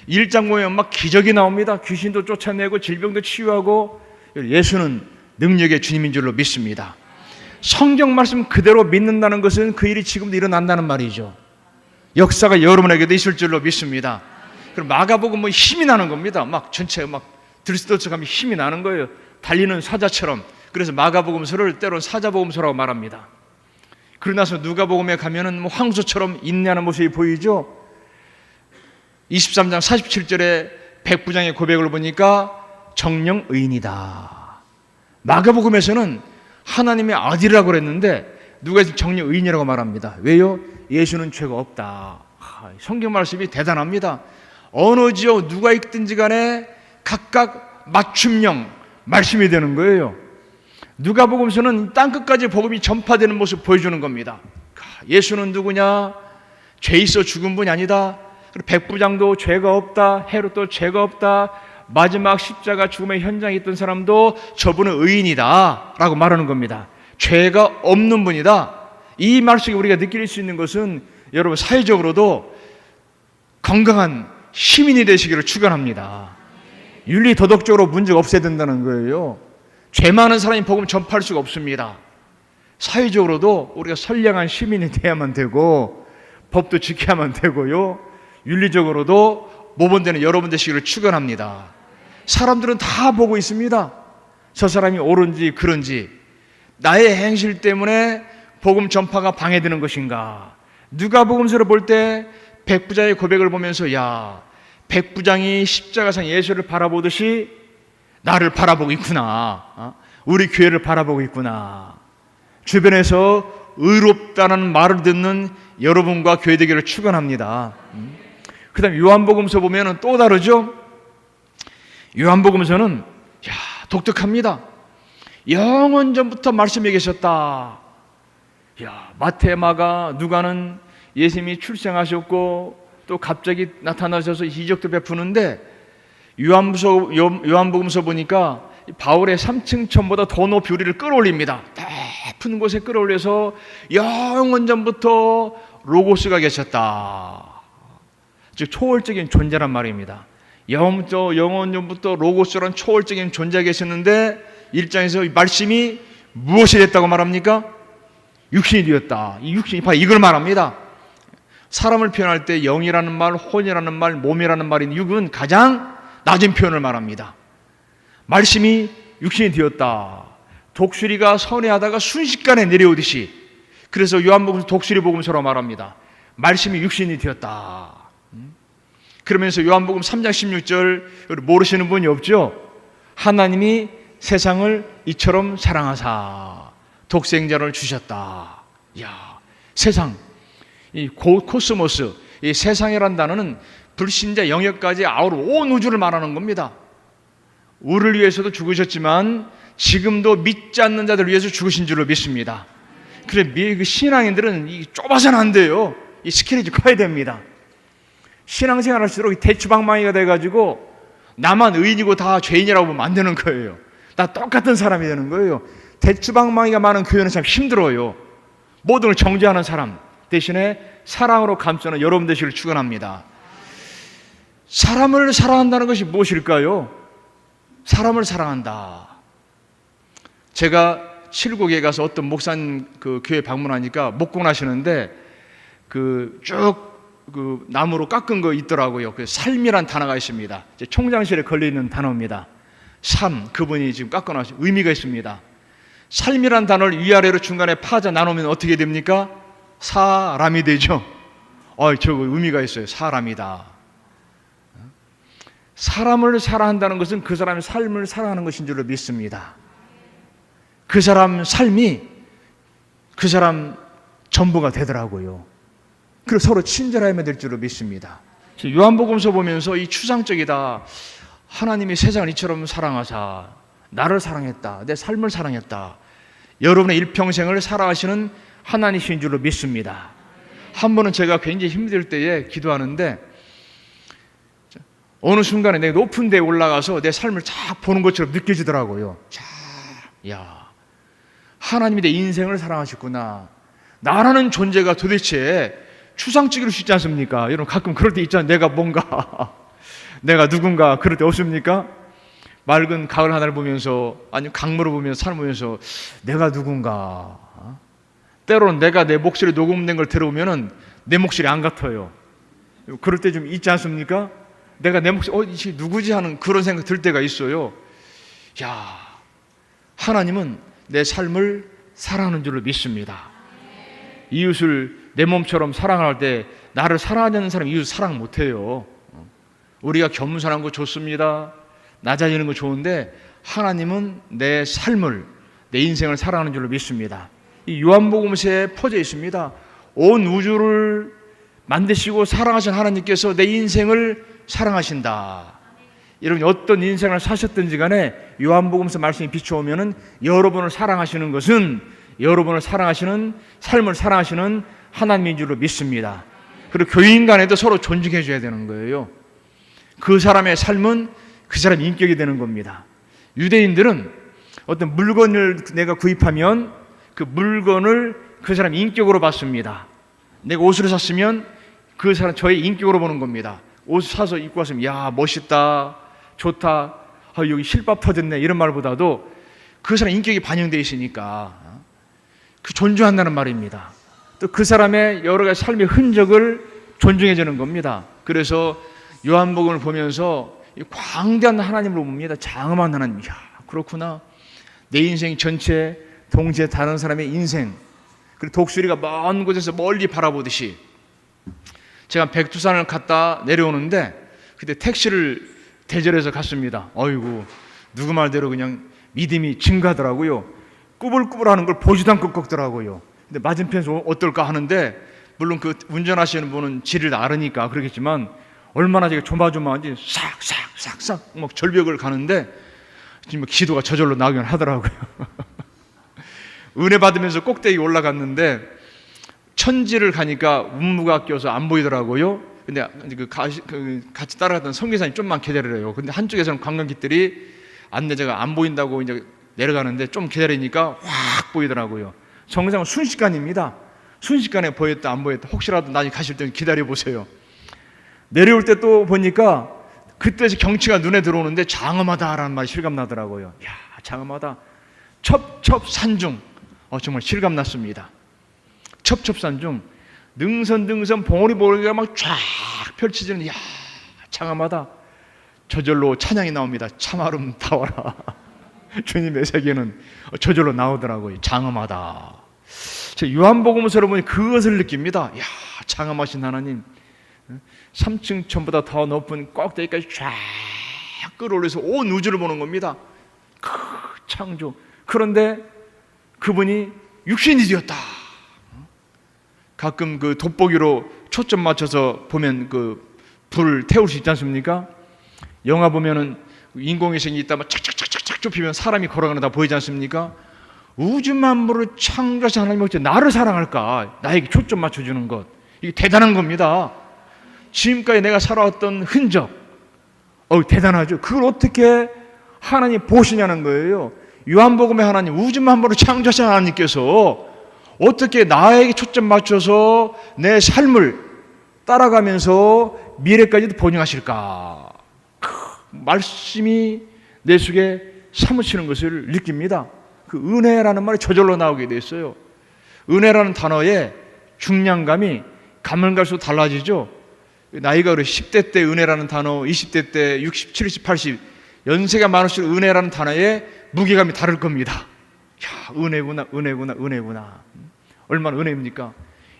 1장 보면 막 기적이 나옵니다. 귀신도 쫓아내고 질병도 치유하고. 예수는 능력의 주님인 줄로 믿습니다. 성경 말씀 그대로 믿는다는 것은 그 일이 지금도 일어난다는 말이죠. 역사가 여러분에게도 있을 줄로 믿습니다. 그럼 마가복음은 힘이 나는 겁니다. 막 전체 막 들썩들썩하면 힘이 나는 거예요. 달리는 사자처럼. 그래서 마가복음서를 때로는 사자복음서라고 말합니다. 그러고 나서 누가복음에 가면은 뭐 황소처럼 인내하는 모습이 보이죠. 23장 47절에 백부장의 고백을 보니까 정령 의인이다. 마가복음에서는 하나님의 아들이라고 그랬는데 누가 정령 의인이라고 말합니다. 왜요? 예수는 죄가 없다. 성경 말씀이 대단합니다. 어느 지역 누가 있든지 간에 각각 맞춤형 말씀이 되는 거예요. 누가복음서는 땅끝까지 복음이 전파되는 모습 보여주는 겁니다. 예수는 누구냐? 죄 있어 죽은 분이 아니다. 백부장도 죄가 없다. 헤롯도 죄가 없다. 마지막 십자가 죽음의 현장에 있던 사람도 저분은 의인이다 라고 말하는 겁니다. 죄가 없는 분이다. 이 말씀이 우리가 느낄 수 있는 것은 여러분 사회적으로도 건강한 시민이 되시기를 축원합니다. 윤리 도덕적으로 문제가 없어야 된다는 거예요. 죄 많은 사람이 복음 전파할 수가 없습니다. 사회적으로도 우리가 선량한 시민이 돼야만 되고 법도 지켜야만 되고요. 윤리적으로도 모범되는 여러분 되시기를 축원합니다. 사람들은 다 보고 있습니다. 저 사람이 옳은지 그런지 나의 행실 때문에 복음 전파가 방해되는 것인가. 누가복음서를 볼 때 백부장의 고백을 보면서 야, 백부장이 십자가상 예수를 바라보듯이 나를 바라보고 있구나. 우리 교회를 바라보고 있구나. 주변에서 의롭다는 말을 듣는 여러분과 교회 되기를 축원합니다. 그 다음에 요한복음서 보면 또 다르죠. 요한복음서는 독특합니다. 영원 전부터 말씀이 계셨다. 마태, 마가, 누가는 예수님이 출생하셨고 또 갑자기 나타나셔서 이적도 베푸는데 요한복음서 보니까 바울의 3층 천보다 더 높이 우리를 끌어올립니다. 높은 곳에 끌어올려서 영원 전부터 로고스가 계셨다. 즉 초월적인 존재란 말입니다. 영원 전부터 로고스라는 초월적인 존재가 계셨는데 1장에서 말씀이 무엇이 됐다고 말합니까? 육신이 되었다. 이 육신이 바로 이걸 말합니다. 사람을 표현할 때 영이라는 말, 혼이라는 말, 몸이라는 말인 육은 가장 낮은 표현을 말합니다. 말씀이 육신이 되었다. 독수리가 선회하다가 순식간에 내려오듯이, 그래서 요한복음서 독수리 복음서로 말합니다. 말씀이 육신이 되었다. 그러면서 요한복음 3장 16절 모르시는 분이 없죠? 하나님이 세상을 이처럼 사랑하사 독생자를 주셨다. 야, 세상, 이 코스모스, 이 세상이란 단어는 불신자 영역까지 아우러 온 우주를 말하는 겁니다. 우리를 위해서도 죽으셨지만 지금도 믿지 않는 자들을 위해서 죽으신 줄로 믿습니다. 그래, 그 신앙인들은 좁아서는 안 돼요. 이 스케일이 좀 커야 됩니다. 신앙생활 할수록 대추방망이가 돼가지고 나만 의인이고 다 죄인이라고 보면 안 되는 거예요. 다 똑같은 사람이 되는 거예요. 대추방망이가 많은 교회는 참 힘들어요. 모든 걸 정죄하는 사람 대신에 사랑으로 감싸는 여러분 되시기를 축원합니다. 사람을 사랑한다는 것이 무엇일까요? 사람을 사랑한다. 제가 칠곡에 가서 어떤 목사님 그 교회 방문하니까 목공하시는데 쭉 나무로 깎은 거 있더라고요. 그 삶이란 단어가 있습니다. 총장실에 걸려있는 단어입니다. 삶, 그분이 지금 깎아놓으신 의미가 있습니다. 삶이란 단어를 위아래로 중간에 파자 나누면 어떻게 됩니까? 사람이 되죠. 저거 의미가 있어요. 사람이다. 사람을 사랑한다는 것은 그 사람의 삶을 사랑하는 것인 줄로 믿습니다. 그 사람 삶이 그 사람 전부가 되더라고요. 그리고 서로 친절하면 될 줄로 믿습니다. 요한복음서 보면서 이 추상적이다. 하나님이 세상을 이처럼 사랑하사 나를 사랑했다. 내 삶을 사랑했다. 여러분의 일평생을 살아가시는 하나님이신 줄로 믿습니다. 한 번은 제가 굉장히 힘들 때에 기도하는데 어느 순간에 내가 높은 데에 올라가서 내 삶을 쫙 보는 것처럼 느껴지더라고요. 하나님이 내 인생을 사랑하셨구나. 나라는 존재가 도대체 추상적일 수 있지 않습니까? 여러분 가끔 그럴 때 있잖아요. 내가 뭔가 내가 누군가 그럴 때 없습니까? 맑은 가을 하늘을 보면서 아니면 강물을 보면서 산을 보면서 내가 누군가. 때로는 내가 내 목소리 녹음된 걸 들어보면 내 목소리 안 같아요. 그럴 때 좀 있지 않습니까? 내가 내 목소리 이게 누구지 하는 그런 생각 들 때가 있어요. 하나님은 내 삶을 사랑하는 줄로 믿습니다. 이웃을 내 몸처럼 사랑할 때 나를 사랑하지 않는 사람이 이웃 사랑 못해요. 우리가 겸손한 거 좋습니다. 낮아지는 거 좋은데 하나님은 내 삶을, 내 인생을 사랑하는 줄로 믿습니다. 이 요한복음서에 퍼져 있습니다. 온 우주를 만드시고 사랑하신 하나님께서 내 인생을 사랑하신다. 여러분이 어떤 인생을 사셨든지 간에 요한복음서 말씀이 비춰오면은 여러분을 사랑하시는 것은 여러분을 사랑하시는, 삶을 사랑하시는 하나님인 줄로 믿습니다. 그리고 교인 간에도 서로 존중해 줘야 되는 거예요. 그 사람의 삶은 그 사람의 인격이 되는 겁니다. 유대인들은 어떤 물건을 내가 구입하면 그 물건을 그 사람 인격으로 봤습니다. 내가 옷을 샀으면 그 사람 저의 인격으로 보는 겁니다. 옷 사서 입고 왔으면 야 멋있다, 좋다, 여기 실밥 터졌네 이런 말보다도 그 사람 인격이 반영되어 있으니까 그 존중한다는 말입니다. 또 그 사람의 여러 가지 삶의 흔적을 존중해 주는 겁니다. 그래서 요한복음을 보면서 광대한 하나님을 봅니다. 장엄한 하나님. 야, 그렇구나. 내 인생 전체 동시에 다른 사람의 인생, 그리고 독수리가 먼 곳에서 멀리 바라보듯이 제가 백두산을 갔다 내려오는데 그때 택시를 대절해서 갔습니다. 어이구, 누구 말대로 그냥 믿음이 증가하더라고요. 꾸불꾸불하는 걸 보지도 않고 꺾더라고요. 근데 맞은편에서 어떨까 하는데 물론 그 운전하시는 분은 지를 알으니까 그러겠지만 얼마나 제가 조마조마한지 싹싹싹싹 막 절벽을 가는데 지금 기도가 저절로 나오긴 하더라고요. 은혜 받으면서 꼭대기 올라갔는데 천지를 가니까 운무가 껴서 안 보이더라고요. 근데 같이 따라갔던 선교사님 좀만 기다려요. 근데 한쪽에서는 관광객들이 안내자가 안 보인다고 이제 내려가는데 좀 기다리니까 확 보이더라고요. 정상은 순식간입니다. 순식간에 보였다 안 보였다. 혹시라도 나중에 가실 때 기다려 보세요. 내려올 때 또 보니까 그때서 경치가 눈에 들어오는데 장엄하다라는 말이 실감나더라고요. 야, 장엄하다. 첩첩산중. 정말 실감났습니다. 첩첩산중. 능선능선 봉우리봉우리가 막 쫙 펼쳐지는, 야, 장엄하다. 저절로 찬양이 나옵니다. 참 아름다워라. 주님의 세계는 저절로 나오더라고요. 장엄하다. 요한복음서를 보니 그것을 느낍니다. 야, 장엄하신 하나님. 3층 천보다 더 높은 꼭대기까지 쫙 끌어올려서 온 우주를 보는 겁니다. 창조. 그런데 그분이 육신이 되었다. 가끔 그 돋보기로 초점 맞춰서 보면 그 불을 태울 수 있지 않습니까? 영화 보면은 인공위성이 있다면 착착착착착 좁히면 사람이 걸어가는 다 보이지 않습니까? 우주 만물을 창조하신 하나님이 어째 나를 사랑할까? 나에게 초점 맞춰주는 것. 이게 대단한 겁니다. 지금까지 내가 살아왔던 흔적, 대단하죠. 그걸 어떻게 하나님 보시냐는 거예요. 요한복음의 하나님, 우주 만물을 창조하신 하나님께서 어떻게 나에게 초점 맞춰서 내 삶을 따라가면서 미래까지도 본영하실까? 말씀이 내 속에 사무치는 것을 느낍니다. 그 은혜라는 말이 저절로 나오게 돼 있어요. 은혜라는 단어의 중량감이 가면 갈수록 달라지죠. 나이가 그래 10대 때 은혜라는 단어, 20대 때 60, 70, 80 연세가 많을수록 은혜라는 단어의 무게감이 다를 겁니다. 야, 은혜구나, 은혜구나, 은혜구나. 얼마나 은혜입니까?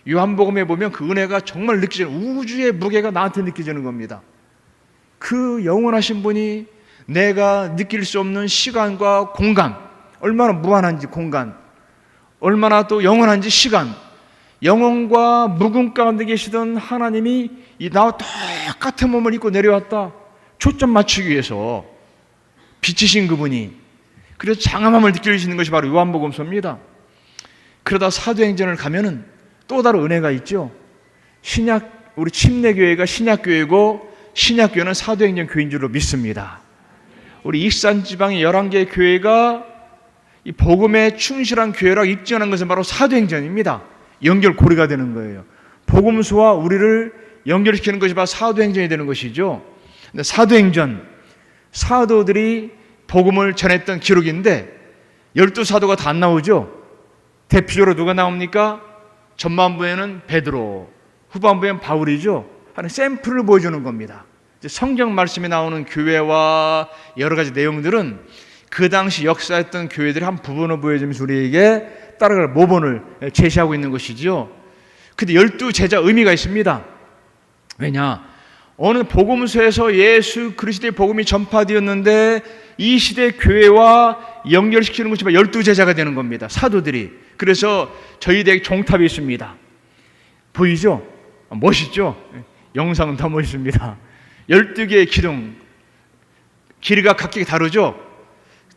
요한복음에 보면 그 은혜가 정말 느껴지는, 우주의 무게가 나한테 느껴지는 겁니다. 그 영원하신 분이 내가 느낄 수 없는 시간과 공간, 얼마나 무한한지 공간, 얼마나 또 영원한지 시간, 영혼과 묵음 가운데 계시던 하나님이 나와 똑같은 몸을 입고 내려왔다. 초점 맞추기 위해서 빛이신 그분이, 그래서 장엄함을 느낄 수 있는 것이 바로 요한복음서입니다. 그러다 사도행전을 가면은 또 다른 은혜가 있죠. 신약, 우리 침례교회가 신약교회고 신약교회는 사도행전 교회인 줄로 믿습니다. 우리 익산 지방의 11개의 교회가 이 복음에 충실한 교회라고 입증하는 것은 바로 사도행전입니다. 연결고리가 되는 거예요. 복음서와 우리를 연결시키는 것이 바로 사도행전이 되는 것이죠. 근데 사도행전, 사도들이 복음을 전했던 기록인데 12사도가 다 안 나오죠. 대표적으로 누가 나옵니까? 전반부에는 베드로, 후반부에는 바울이죠. 하는 샘플을 보여주는 겁니다. 성경 말씀에 나오는 교회와 여러 가지 내용들은 그 당시 역사했던 교회들이 한 부분을 보여주면서 우리에게 따라갈 모본을 제시하고 있는 것이죠. 근데 12제자 의미가 있습니다. 왜냐? 어느 복음서에서 예수 그리스도의 복음이 전파되었는데 이 시대 교회와 연결시키는 것이 12제자가 되는 겁니다. 사도들이. 그래서 저희들에게 종탑이 있습니다. 보이죠? 멋있죠? 영상은 더 멋있습니다. 12개의 기둥, 길이가 각기 다르죠?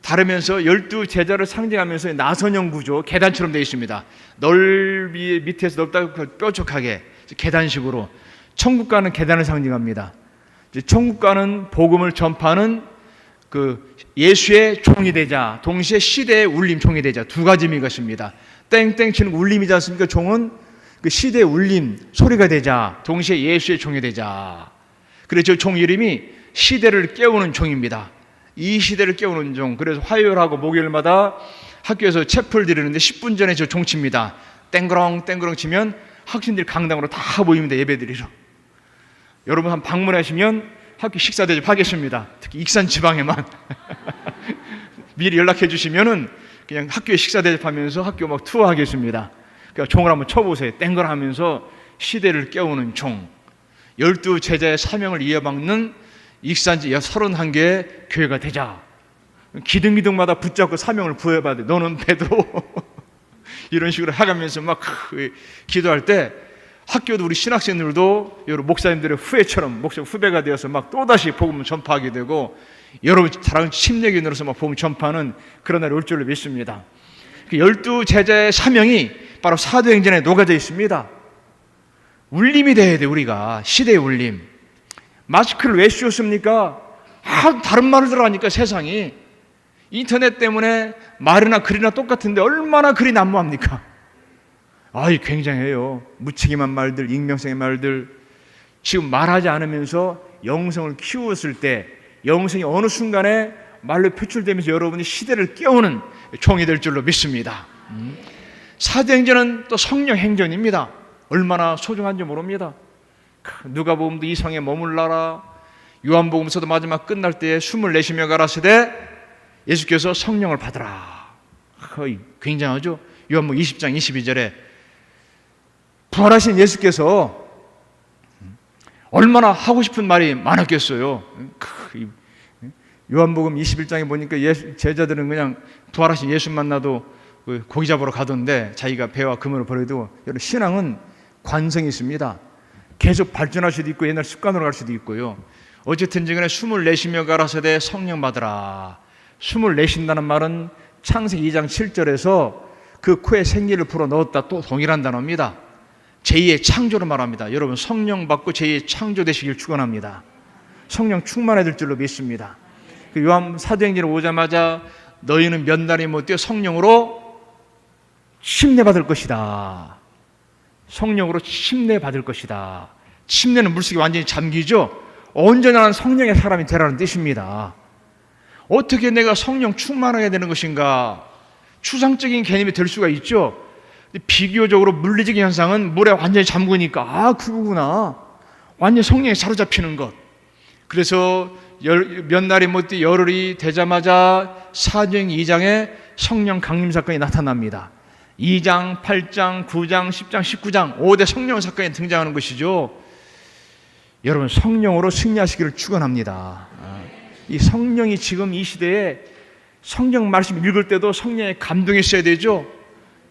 다르면서 12제자를 상징하면서 나선형 구조, 계단처럼 되어 있습니다. 넓이 밑에서 넓다고 뾰족하게 계단식으로. 천국가는 계단을 상징합니다. 천국가는 복음을 전파하는 그 예수의 종이 되자, 동시에 시대의 울림 종이 되자, 두 가지 의미가 있습니다. 땡땡 치는 울림이지 않습니까? 종은 그 시대의 울림 소리가 되자, 동시에 예수의 종이 되자. 그래서 종 이름이 시대를 깨우는 종입니다. 이 시대를 깨우는 종. 그래서 화요일하고 목요일마다 학교에서 채플 드리는데 10분 전에 저 종 칩니다. 땡그렁 땡그렁 치면 학생들이 강당으로 다 모입니다. 예배드리러. 여러분 한 방문하시면 학교 식사 대접하겠습니다. 특히 익산 지방에만 미리 연락해 주시면은 그냥 학교에 식사 대접하면서 학교 막 투어하겠습니다. 그러니까 종을 한번 쳐보세요. 땡글 하면서 시대를 깨우는 종. 12제자의 사명을 이어받는 익산지 31개의 교회가 되자. 기둥기둥마다 붙잡고 사명을 부여받아. 너는 베드로 이런 식으로 해가면서 막 기도할 때 학교도 우리 신학생들도 여러분 목사님들의 후예처럼 목사 후배가 되어서 막 또다시 복음을 전파하게 되고 여러분 다른 침례교에 늘어서 막 복음 전파하는 그런 날이 올 줄로 믿습니다. 12제자의 사명이 바로 사도행전에 녹아져 있습니다. 울림이 돼야 돼. 우리가 시대의 울림. 마스크를 왜 씌웠습니까? 다른 말을 들어가니까 세상이 인터넷 때문에 말이나 글이나 똑같은데 얼마나 글이 난무합니까? 굉장해요. 무책임한 말들, 익명성의 말들. 지금 말하지 않으면서 영성을 키웠을 때 영성이 어느 순간에 말로 표출되면서 여러분이 시대를 깨우는 종이 될 줄로 믿습니다. 사도행전은 또 성령 행전입니다. 얼마나 소중한지 모릅니다. 누가복음도 이 성에 머물러라. 요한복음서도 마지막 끝날 때에 숨을 내쉬며 가라사대 예수께서 성령을 받으라. 굉장하죠. 요한복음 20장 22절에 부활하신 예수께서 얼마나 하고 싶은 말이 많았겠어요. 요한복음 21장에 보니까 제자들은 그냥 부활하신 예수 만나도 고기 잡으러 가던데 자기가 배와 그물을 버려도 여러분 신앙은 관성이 있습니다. 계속 발전할 수도 있고 옛날 습관으로 갈 수도 있고요. 어쨌든 간에 숨을 내쉬며 가라사대 성령 받으라. 숨을 내쉰다는 말은 창세기 2장 7절에서 그 코에 생기를 불어 넣었다 또 동일한 단어입니다. 제2의 창조를 말합니다. 여러분 성령 받고 제2의 창조 되시길 축원합니다. 성령 충만해 될 줄로 믿습니다. 요한 사도행전에 오자마자 너희는 몇 날이 못 되어 성령으로 침례받을 것이다. 성령으로 침례받을 것이다. 침례는 물속에 완전히 잠기죠. 온전한 성령의 사람이 되라는 뜻입니다. 어떻게 내가 성령 충만하게 되는 것인가? 추상적인 개념이 될 수가 있죠. 비교적으로 물리적인 현상은 물에 완전히 잠그니까 그거구나. 완전히 성령에 사로잡히는 것. 그래서 몇 날이 못돼 열흘이 되자마자 사도행 2장에 성령 강림 사건이 나타납니다. 2장, 8장, 9장, 10장, 19장 5대 성령 사건이 등장하는 것이죠. 여러분 성령으로 승리하시기를 축원합니다. 이 성령이 지금 이 시대에 성경 말씀 읽을 때도 성령의 감동이 있어야 되죠.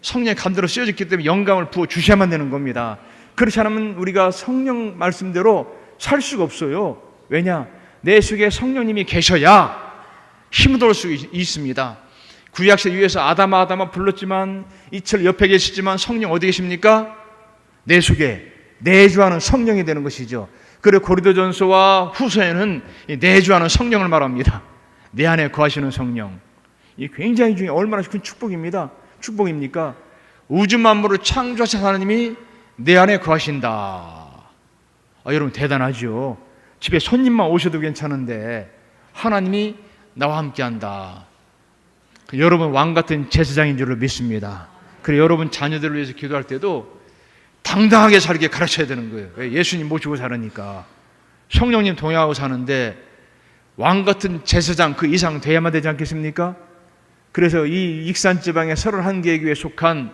성령의 감동으로 쓰여졌기 때문에 영감을 부어 주셔야만 되는 겁니다. 그렇지 않으면 우리가 성령 말씀대로 살 수가 없어요. 왜냐? 내 속에 성령님이 계셔야 힘을 얻을 수 있습니다. 구약시대 위에서 아담아 불렀지만 이철 옆에 계시지만 성령 어디 계십니까? 내 속에 내주하는 성령이 되는 것이죠. 그리고 고린도전서와 후서에는 내주하는 성령을 말합니다. 내 안에 거하시는 성령. 이 굉장히 중요한 얼마나 큰 축복입니다. 축복입니까? 우주 만물을 창조하신 하나님이 내 안에 거하신다. 여러분 대단하죠. 집에 손님만 오셔도 괜찮은데 하나님이 나와 함께한다. 여러분 왕같은 제사장인 줄로 믿습니다. 그리고 여러분 자녀들을 위해서 기도할 때도 당당하게 살게 가르쳐야 되는 거예요. 예수님 모시고 살으니까. 성령님 동행하고 사는데 왕같은 제사장 그 이상 돼야만 되지 않겠습니까? 그래서 이 익산지방의 31개 교회에 속한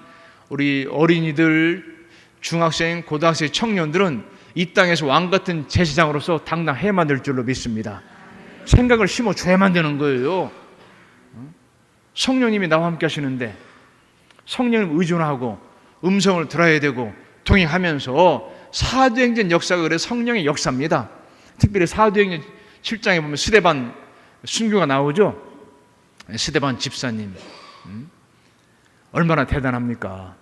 우리 어린이들, 중학생, 고등학생, 청년들은 이 땅에서 왕 같은 제사장으로서 당당해야만 될 줄로 믿습니다. 생각을 심어줘야만 되는 거예요. 성령님이 나와 함께 하시는데 성령을 의존하고 음성을 들어야 되고 동행하면서 사도행전 역사가 그래 성령의 역사입니다. 특별히 사도행전 7장에 보면 스데반 순교가 나오죠. 스데반 집사님 얼마나 대단합니까?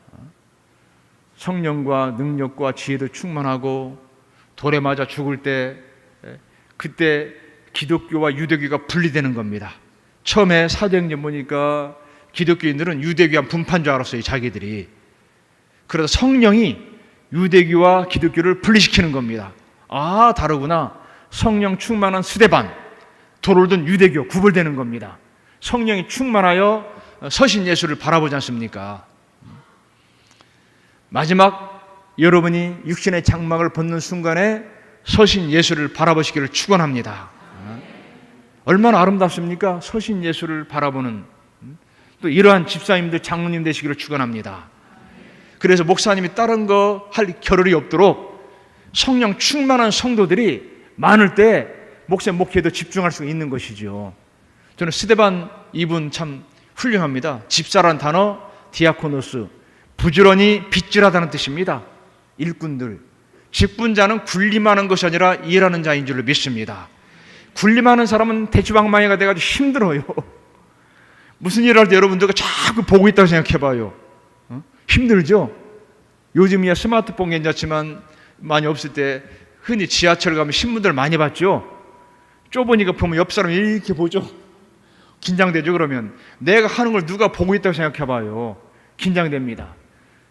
성령과 능력과 지혜도 충만하고 돌에 맞아 죽을 때 그때 기독교와 유대교가 분리되는 겁니다. 처음에 사도행전 보니까 기독교인들은 유대교와 분파인 줄 알았어요, 자기들이. 그래서 성령이 유대교와 기독교를 분리시키는 겁니다. 아, 다르구나. 성령 충만한 스데반, 돌을 든 유대교 구별되는 겁니다. 성령이 충만하여 서신 예수를 바라보지 않습니까? 마지막 여러분이 육신의 장막을 벗는 순간에 서신 예수를 바라보시기를 축원합니다. 얼마나 아름답습니까? 서신 예수를 바라보는 또 이러한 집사님들 장로님 되시기를 축원합니다. 그래서 목사님이 다른 거 할 겨를이 없도록 성령 충만한 성도들이 많을 때 목사님 목회에도 집중할 수 있는 것이죠. 저는 스데반 이분 참 훌륭합니다. 집사란 단어 디아코노스, 부지런히 빗질하다는 뜻입니다. 일꾼들, 직분자는 군림하는 것이 아니라 일하는 자인 줄로 믿습니다. 군림하는 사람은 대추방망이가 돼가지고 힘들어요. 무슨 일을 할 때 여러분들과 자꾸 보고 있다고 생각해봐요. 힘들죠? 요즘이야 스마트폰 괜찮지만 많이 없을 때 흔히 지하철 가면 신문들 많이 봤죠? 좁으니까 보면 옆 사람이 이렇게 보죠? 긴장되죠? 그러면 내가 하는 걸 누가 보고 있다고 생각해봐요. 긴장됩니다.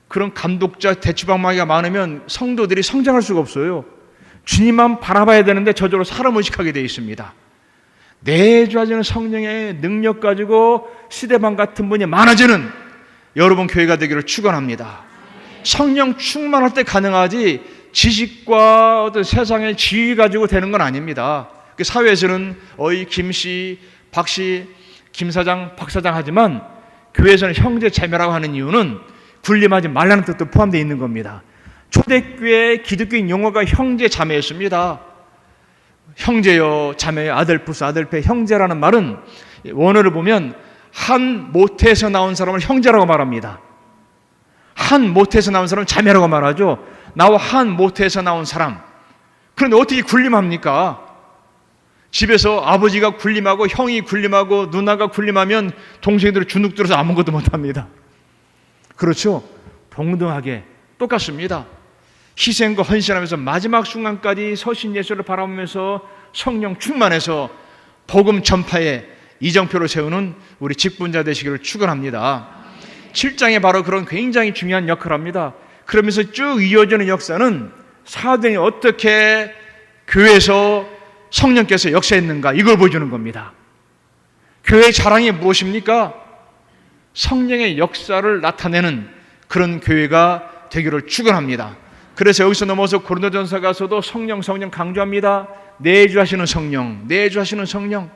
그런 감독자 대추방망이가 많으면 성도들이 성장할 수가 없어요. 주님만 바라봐야 되는데 저절로 사람 의식하게 되어 있습니다. 내주하시는 성령의 능력 가지고 스데반 같은 분이 많아지는 여러분 교회가 되기를 축원합니다. 성령 충만할 때 가능하지 지식과 어떤 세상의 지위 가지고 되는 건 아닙니다. 사회에서는 김씨, 박씨, 김사장, 박사장 하지만 교회에서는 형제 자매라고 하는 이유는 군림하지 말라는 뜻도 포함되어 있는 겁니다. 초대교회 기독교인 용어가 형제 자매였습니다. 형제여 자매여 아들푸스 아들패 형제라는 말은 원어를 보면 한 모태에서 나온 사람을 형제라고 말합니다. 한 모태에서 나온 사람을 자매라고 말하죠. 나와 한 모태에서 나온 사람. 그런데 어떻게 군림합니까? 집에서 아버지가 군림하고 형이 군림하고 누나가 군림하면 동생들을 주눅 들어서 아무것도 못합니다. 그렇죠? 동등하게 똑같습니다. 희생과 헌신하면서 마지막 순간까지 서신 예수를 바라보면서 성령 충만해서 복음 전파에 이정표를 세우는 우리 직분자 되시기를 축원합니다. 7장에 바로 그런 굉장히 중요한 역할을 합니다. 그러면서 쭉 이어지는 역사는 사도행전이 어떻게 교회에서 성령께서 역사했는가 이걸 보여주는 겁니다. 교회의 자랑이 무엇입니까? 성령의 역사를 나타내는 그런 교회가 되기를 축원합니다. 그래서 여기서 넘어서 고린도전서 가서도 성령 강조합니다. 내주하시는 성령, 내주하시는 성령,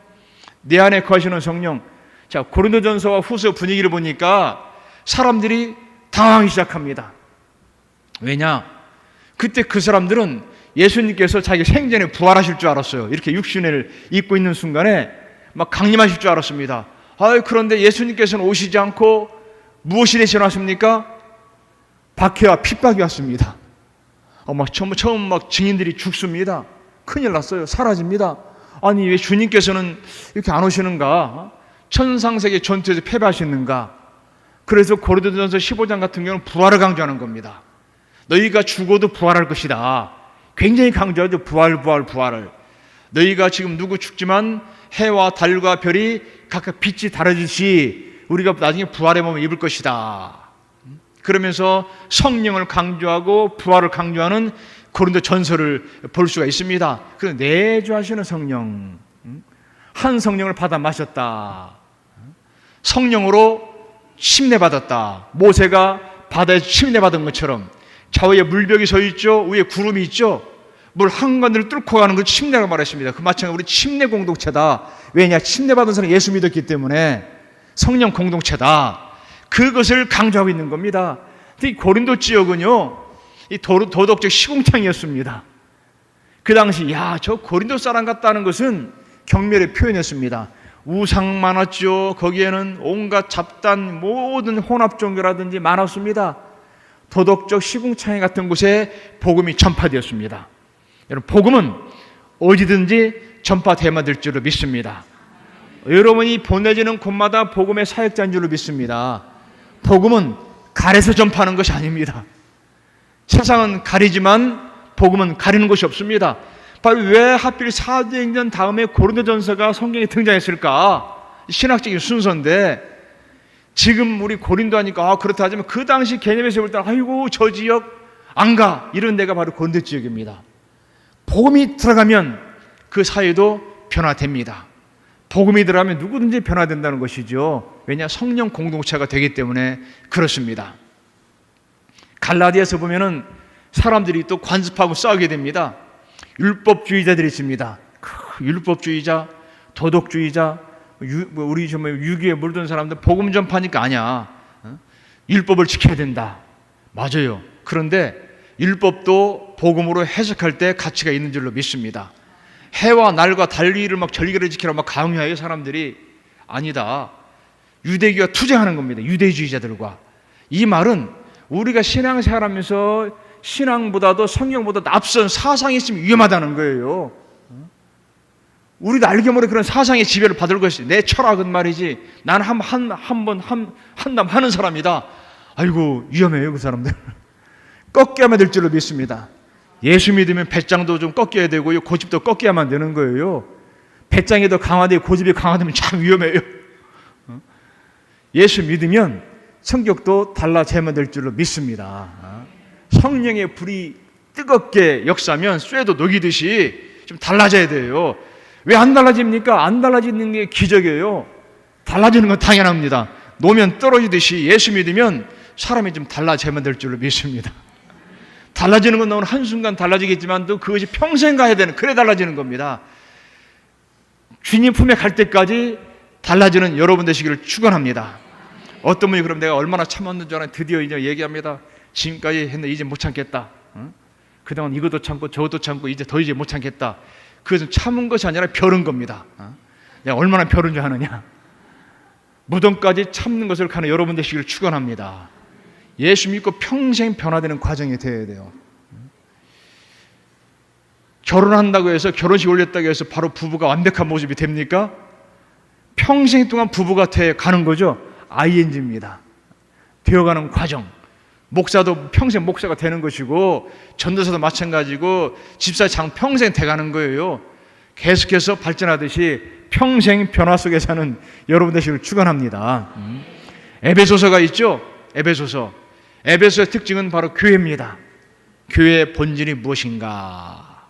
내 안에 거하시는 성령. 자, 고린도전서와 후서 분위기를 보니까 사람들이 당황하기 시작합니다. 왜냐? 그때 그 사람들은 예수님께서 자기 생전에 부활하실 줄 알았어요. 이렇게 육신을 입고 있는 순간에 막 강림하실 줄 알았습니다. 그런데 예수님께서는 오시지 않고 무엇이 되시나십니까? 박해와 핍박이 왔습니다. 처음 증인들이 죽습니다. 큰일 났어요. 사라집니다. 아니 왜 주님께서는 이렇게 안 오시는가? 천상세계 전투에서 패배하시는가? 그래서 고린도전서 15장 같은 경우는 부활을 강조하는 겁니다. 너희가 죽어도 부활할 것이다. 굉장히 강조하죠. 부활을. 너희가 지금 누구 죽지만 해와 달과 별이 각각 빛이 다르듯이 우리가 나중에 부활의 몸을 입을 것이다. 그러면서 성령을 강조하고 부활을 강조하는 고린도 전서를 볼 수가 있습니다. 그래서 내주하시는 성령, 한 성령을 받아 마셨다. 성령으로 침례받았다. 모세가 바다에서 침례받은 것처럼 좌우에 물벽이 서 있죠. 위에 구름이 있죠. 물 한가운데를 뚫고 가는 걸 침례라고 말했습니다. 그 마찬가지로 우리 침례 공동체다. 왜냐? 침례받은 사람이 예수 믿었기 때문에 성령 공동체다. 그것을 강조하고 있는 겁니다. 이 고린도 지역은요, 이 도덕적 시궁창이었습니다. 그 당시 저 고린도 사람 같다는 것은 경멸의 표현이었습니다. 우상 많았죠. 거기에는 온갖 잡단 모든 혼합 종교라든지 많았습니다. 도덕적 시궁창이 같은 곳에 복음이 전파되었습니다. 여러분, 복음은 어디든지 전파되면 될 줄로 믿습니다. 여러분이 보내지는 곳마다 복음의 사역자인 줄로 믿습니다. 복음은 가려서 전파하는 것이 아닙니다. 세상은 가리지만 복음은 가리는 것이 없습니다. 바로 왜 하필 사도행전 다음에 고린도전서가 성경에 등장했을까? 신학적인 순서인데, 지금 우리 고린도 하니까 그렇다 하지만 그 당시 개념에서 볼 때는 아이고 저 지역 안 가, 이런 데가 바로 고린도 지역입니다. 복음이 들어가면 그 사회도 변화됩니다. 복음이 들어가면 누구든지 변화된다는 것이죠. 왜냐? 성령 공동체가 되기 때문에 그렇습니다. 갈라디아서 보면은 사람들이 또 관습하고 싸우게 됩니다. 율법주의자들이 있습니다. 율법주의자, 도덕주의자, 우리 정말 유기에 물든 사람들 복음 전파니까 아니야. 율법을 지켜야 된다. 맞아요. 그런데 율법도 복음으로 해석할 때 가치가 있는 줄로 믿습니다. 해와 날과 달리기를 막 절기를 지키라 막 강요해요. 사람들이 아니다. 유대교가 투쟁하는 겁니다. 유대주의자들과. 이 말은 우리가 신앙생활하면서 신앙보다도 성경보다 앞선 사상이 있으면 위험하다는 거예요. 우리도 알게 모르게 그런 사상의 지배를 받을 것이 내 철학은 말이지 나는 한담 하는 사람이다. 아이고 위험해요. 그 사람들. 꺾여야만 될 줄로 믿습니다. 예수 믿으면 배짱도 좀 꺾여야 되고요, 고집도 꺾여야만 되는 거예요. 배짱이 더 강화되고 고집이 강화되면 참 위험해요. 예수 믿으면 성격도 달라져야만 될 줄로 믿습니다. 성령의 불이 뜨겁게 역사하면 쇠도 녹이듯이 좀 달라져야 돼요. 왜 안 달라집니까? 안 달라지는 게 기적이에요. 달라지는 건 당연합니다. 노면 떨어지듯이 예수 믿으면 사람이 좀 달라져야만 될 줄로 믿습니다. 달라지는 건 오늘 한순간 달라지겠지만 또 그것이 평생 가야 되는, 그래 달라지는 겁니다. 주님 품에 갈 때까지 달라지는 여러분 되시기를 축원합니다. 어떤 분이 그럼 내가 얼마나 참았는 줄 알아? 드디어 이제 얘기합니다. 지금까지 했는데 이제 못 참겠다. 그동안 이것도 참고 저것도 참고 이제 못 참겠다. 그것은 참은 것이 아니라 벼른 겁니다. 내가 얼마나 벼른 줄 아느냐. 무덤까지 참는 것을 가는 여러분 되시기를 축원합니다. 예수 믿고 평생 변화되는 과정이 되어야 돼요. 결혼한다고 해서 결혼식 올렸다고 해서 바로 부부가 완벽한 모습이 됩니까? 평생 동안 부부가 돼 가는 거죠. ING입니다. 되어가는 과정. 목사도 평생 목사가 되는 것이고 전도사도 마찬가지고 집사장 평생 돼가는 거예요. 계속해서 발전하듯이 평생 변화 속에 사는 여러분 되시기를 축원합니다. 에베소서가 있죠. 에베소서의 특징은 바로 교회입니다. 교회의 본질이 무엇인가?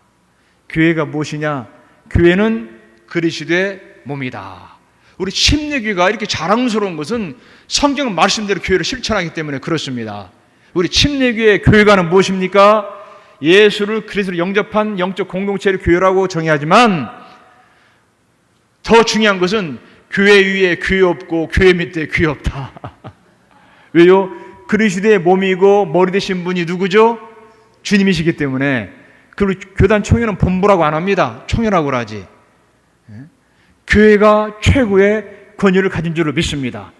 교회가 무엇이냐? 교회는 그리스도의 몸이다. 우리 침례교회가 이렇게 자랑스러운 것은 성경 말씀대로 교회를 실천하기 때문에 그렇습니다. 우리 침례교회의 교회가는 무엇입니까? 예수를 그리스도로 영접한 영적 공동체를 교회라고 정의하지만 더 중요한 것은 교회 위에 교회 없고 교회 밑에 교회 없다. 왜요? 그리스도의 몸이고 머리 되신 분이 누구죠? 주님이시기 때문에. 그리고 교단 총회는 본부라고 안 합니다. 총회라고 하지. 교회가 최고의 권위를 가진 줄로 믿습니다.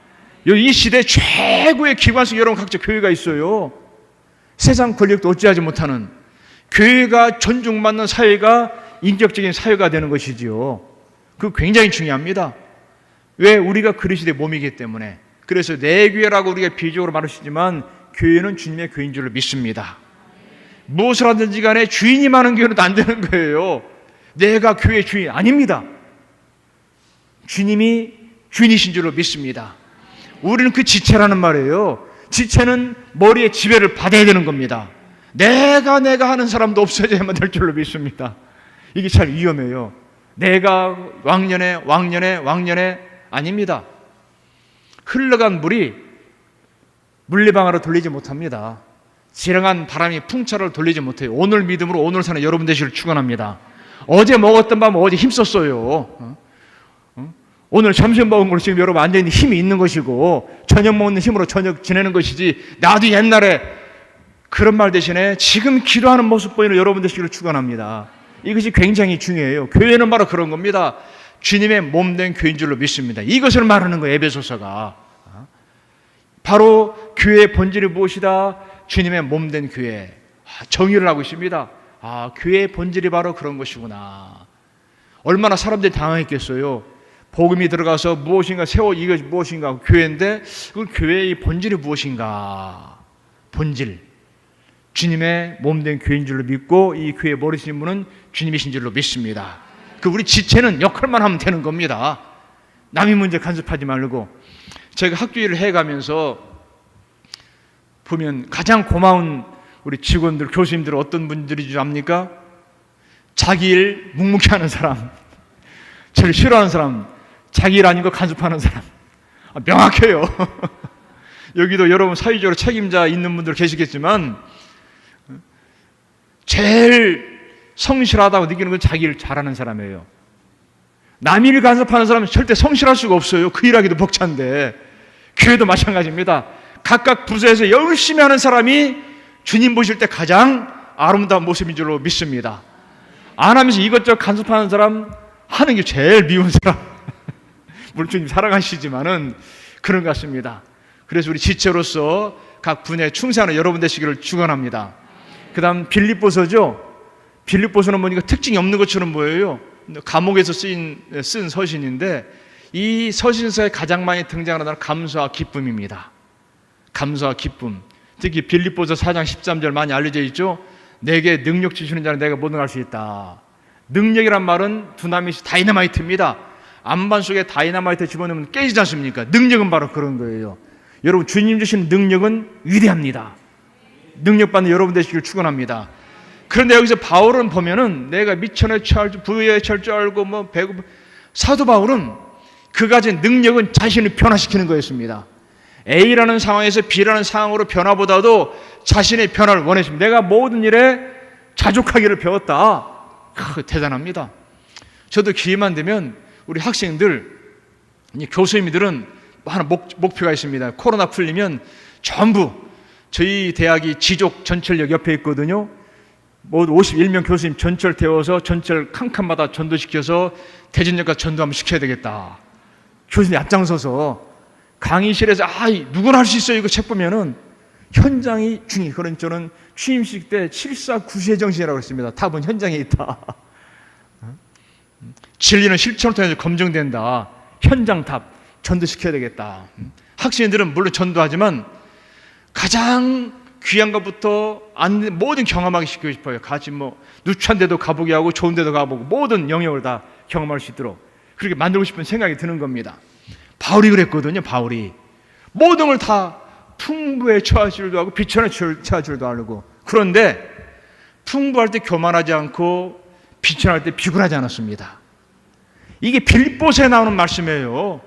이 시대 최고의 기관 속 여러분 각자 교회가 있어요. 세상 권력도 어찌하지 못하는 교회가 존중받는 사회가 인격적인 사회가 되는 것이지요. 그거 굉장히 중요합니다. 왜? 우리가 그리스도의 몸이기 때문에. 그래서 내 교회라고 우리가 비유적으로 말하시지만 교회는 주님의 교회인 줄로 믿습니다. 무엇을 하든지 간에 주인이 많은 교회는 안 되는 거예요. 내가 교회의 주인 아닙니다. 주님이 주인이신 줄로 믿습니다. 우리는 그 지체라는 말이에요. 지체는 머리에 지배를 받아야 되는 겁니다. 내가 하는 사람도 없어져야만 될 줄로 믿습니다. 이게 참 위험해요. 내가 왕년에 아닙니다. 흘러간 물이 물레방아로 돌리지 못합니다. 지렁한 바람이 풍차를 돌리지 못해요. 오늘 믿음으로 오늘 사는 여러분 되시기를 축원합니다. 어제 먹었던 밥 어제 힘썼어요. 오늘 점심 먹은 걸로 지금 여러분 앉아있는 힘이 있는 것이고 저녁 먹는 힘으로 저녁 지내는 것이지 나도 옛날에 그런 말 대신에 지금 기도하는 모습 보이는 여러분 되시기를 축원합니다. 이것이 굉장히 중요해요. 교회는 바로 그런 겁니다. 주님의 몸된 교회인 줄로 믿습니다. 이것을 말하는 거예요. 에베소서가. 바로 교회의 본질이 무엇이다? 주님의 몸된 교회. 정의를 하고 있습니다. 교회의 본질이 바로 그런 것이구나. 얼마나 사람들이 당황했겠어요. 복음이 들어가서 무엇인가 세워, 이것이 무엇인가 교회인데 그 교회의 본질이 무엇인가? 본질. 주님의 몸된 교회인 줄로 믿고 이 교회의 머리신 분은 주님이신 줄로 믿습니다. 우리 지체는 역할만 하면 되는 겁니다. 남의 문제 간섭하지 말고. 제가 학교 일을 해가면서 보면 가장 고마운 우리 직원들, 교수님들 어떤 분들이 줄 압니까? 자기 일 묵묵히 하는 사람, 저를 싫어하는 사람, 자기 일 아닌 거 간섭하는 사람. 명확해요. 여기도 여러분 사회적으로 책임자 있는 분들 계시겠지만 제일 성실하다고 느끼는 건 자기 일 잘하는 사람이에요. 남 일 간섭하는 사람은 절대 성실할 수가 없어요. 그 일하기도 벅찬데. 교회도 마찬가지입니다. 각각 부서에서 열심히 하는 사람이 주님 보실 때 가장 아름다운 모습인 줄로 믿습니다. 안 하면서 이것저것 간섭하는 사람, 하는 게 제일 미운 사람. 물론 주님 살아가시지만은 그런 것 같습니다. 그래서 우리 지체로서 각 분야에 충성하는 여러분 되시기를 축원합니다. 그 다음 빌립보서죠. 빌립보서는 보니까 특징이 없는 것처럼 보여요. 감옥에서 쓴 서신인데 이 서신서에 가장 많이 등장하는 단어는 감사와 기쁨입니다. 감사와 기쁨. 특히 빌립보서 4장 13절 많이 알려져 있죠. 내게 능력 주시는 자는 내가 모든 걸 할 수 있다. 능력이란 말은 두나미스 다이너마이트입니다. 안반 속에 다이너마이트 집어넣으면 깨지지 않습니까? 능력은 바로 그런 거예요. 여러분 주님 주신 능력은 위대합니다. 능력받는 여러분 되시길 축원합니다. 그런데 여기서 바울은 보면은 내가 미천에 처할 줄, 부여에 처할 줄 알고 배고프. 사도 바울은 그 가진 능력은 자신을 변화시키는 거였습니다. A라는 상황에서 B라는 상황으로 변화보다도 자신의 변화를 원했습니다. 내가 모든 일에 자족하기를 배웠다. 대단합니다. 저도 기회만 되면 우리 학생들, 교수님들은 하나 목표가 있습니다. 코로나 풀리면 전부 저희 대학이 지족 전철역 옆에 있거든요. 모두 51명 교수님 전철 태워서 전철 칸칸마다 전도시켜서 대전역까지 전도 한번 시켜야 되겠다. 교수님 앞장서서 강의실에서 누구나 할 수 있어요. 이거 책 보면은 현장이 중요해요. 그런 저는 취임식 때 749세 정신이라고 했습니다. 답은 현장에 있다. 진리는 실천을 통해서 검증된다. 현장 답 전도시켜야 되겠다. 학생들은 물론 전도하지만 가장 귀한 것부터 모든 경험하기 시키고 싶어요. 같이 누추한 데도 가보게 하고 좋은 데도 가보고 모든 영역을 다 경험할 수 있도록 그렇게 만들고 싶은 생각이 드는 겁니다. 바울이 그랬거든요. 바울이 모든 걸 다 풍부에 처할 줄도 알고 비천에 처할 줄도 알고, 그런데 풍부할 때 교만하지 않고 비천할 때 비굴하지 않았습니다. 이게 빌립보서에 나오는 말씀이에요.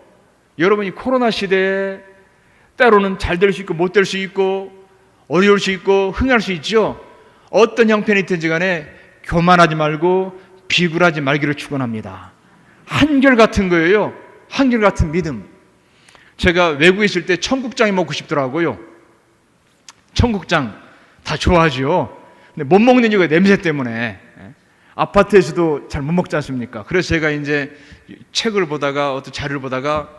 여러분이 코로나 시대에 때로는 잘 될 수 있고 못 될 수 있고 어려울 수 있고 흥할 수 있죠. 어떤 형편이 있든지 간에 교만하지 말고 비굴하지 말기를 축원합니다. 한결같은 거예요. 한결같은 믿음. 제가 외국에 있을 때 청국장이 먹고 싶더라고요. 청국장 다 좋아하죠. 근데 못 먹는 이유가 냄새 때문에. 아파트에서도 잘 못 먹지 않습니까? 그래서 제가 이제 책을 보다가 어떤 자료를 보다가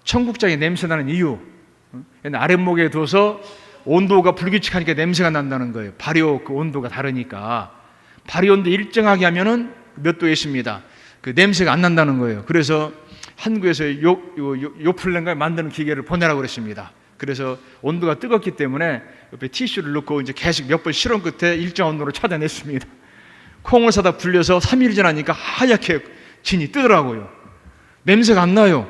청국장이 냄새 나는 이유, 아랫목에 둬서 온도가 불규칙하니까 냄새가 난다는 거예요. 발효 그 온도가 다르니까 발효 온도 일정하게 하면은 몇 도에 있습니다. 그 냄새가 안 난다는 거예요. 그래서 한국에서 요플랜가 만드는 기계를 보내라고 그랬습니다. 그래서 온도가 뜨겁기 때문에 옆에 티슈를 넣고 이제 계속 몇 번 실험 끝에 일정 온도로 찾아냈습니다. 콩을 사다 불려서 3일 지나니까 하얗게 진이 뜨더라고요. 냄새가 안 나요.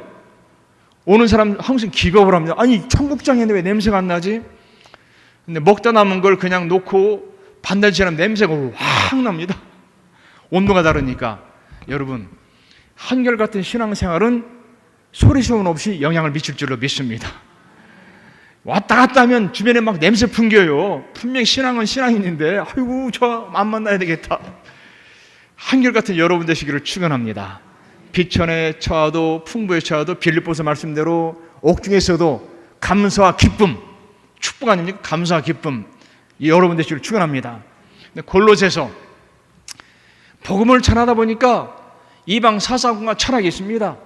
오는 사람 항상 기겁을 합니다. 아니 청국장인데 왜 냄새가 안 나지? 근데 먹다 남은 걸 그냥 놓고 반달 지나면 냄새가 확 납니다. 온도가 다르니까. 여러분, 한결같은 신앙생활은 소리소문 없이 영향을 미칠 줄로 믿습니다. 왔다 갔다 하면 주변에 막 냄새 풍겨요. 분명히 신앙은 신앙인인데 아이고 저 안 만나야 되겠다. 한결같은 여러분 되시기를 축원합니다. 비천에 처하도 풍부에 처하도 빌립보서 말씀대로 옥중에서도 감사와 기쁨, 축복 아닙니까? 감사와 기쁨, 이 여러분 되시기를 축원합니다. 골로새서 복음을 전하다 보니까 이방 사상과 철학이 있습니다.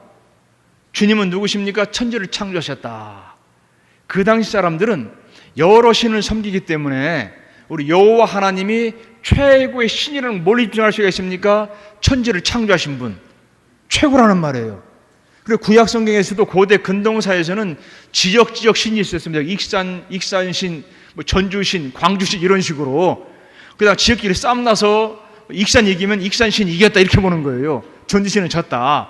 주님은 누구십니까? 천지를 창조하셨다. 그 당시 사람들은 여러 신을 섬기기 때문에 우리 여호와 하나님이 최고의 신이라는 뭘 입증할 수가 있습니까? 천지를 창조하신 분, 최고라는 말이에요. 그리고 구약 성경에서도 고대 근동사에서는 지역 신이 있었습니다. 익산신, 전주신, 광주신 이런 식으로. 그다음 지역끼리 싸움 나서 익산 이기면 익산신이 이겼다 이렇게 보는 거예요. 전주신은 졌다.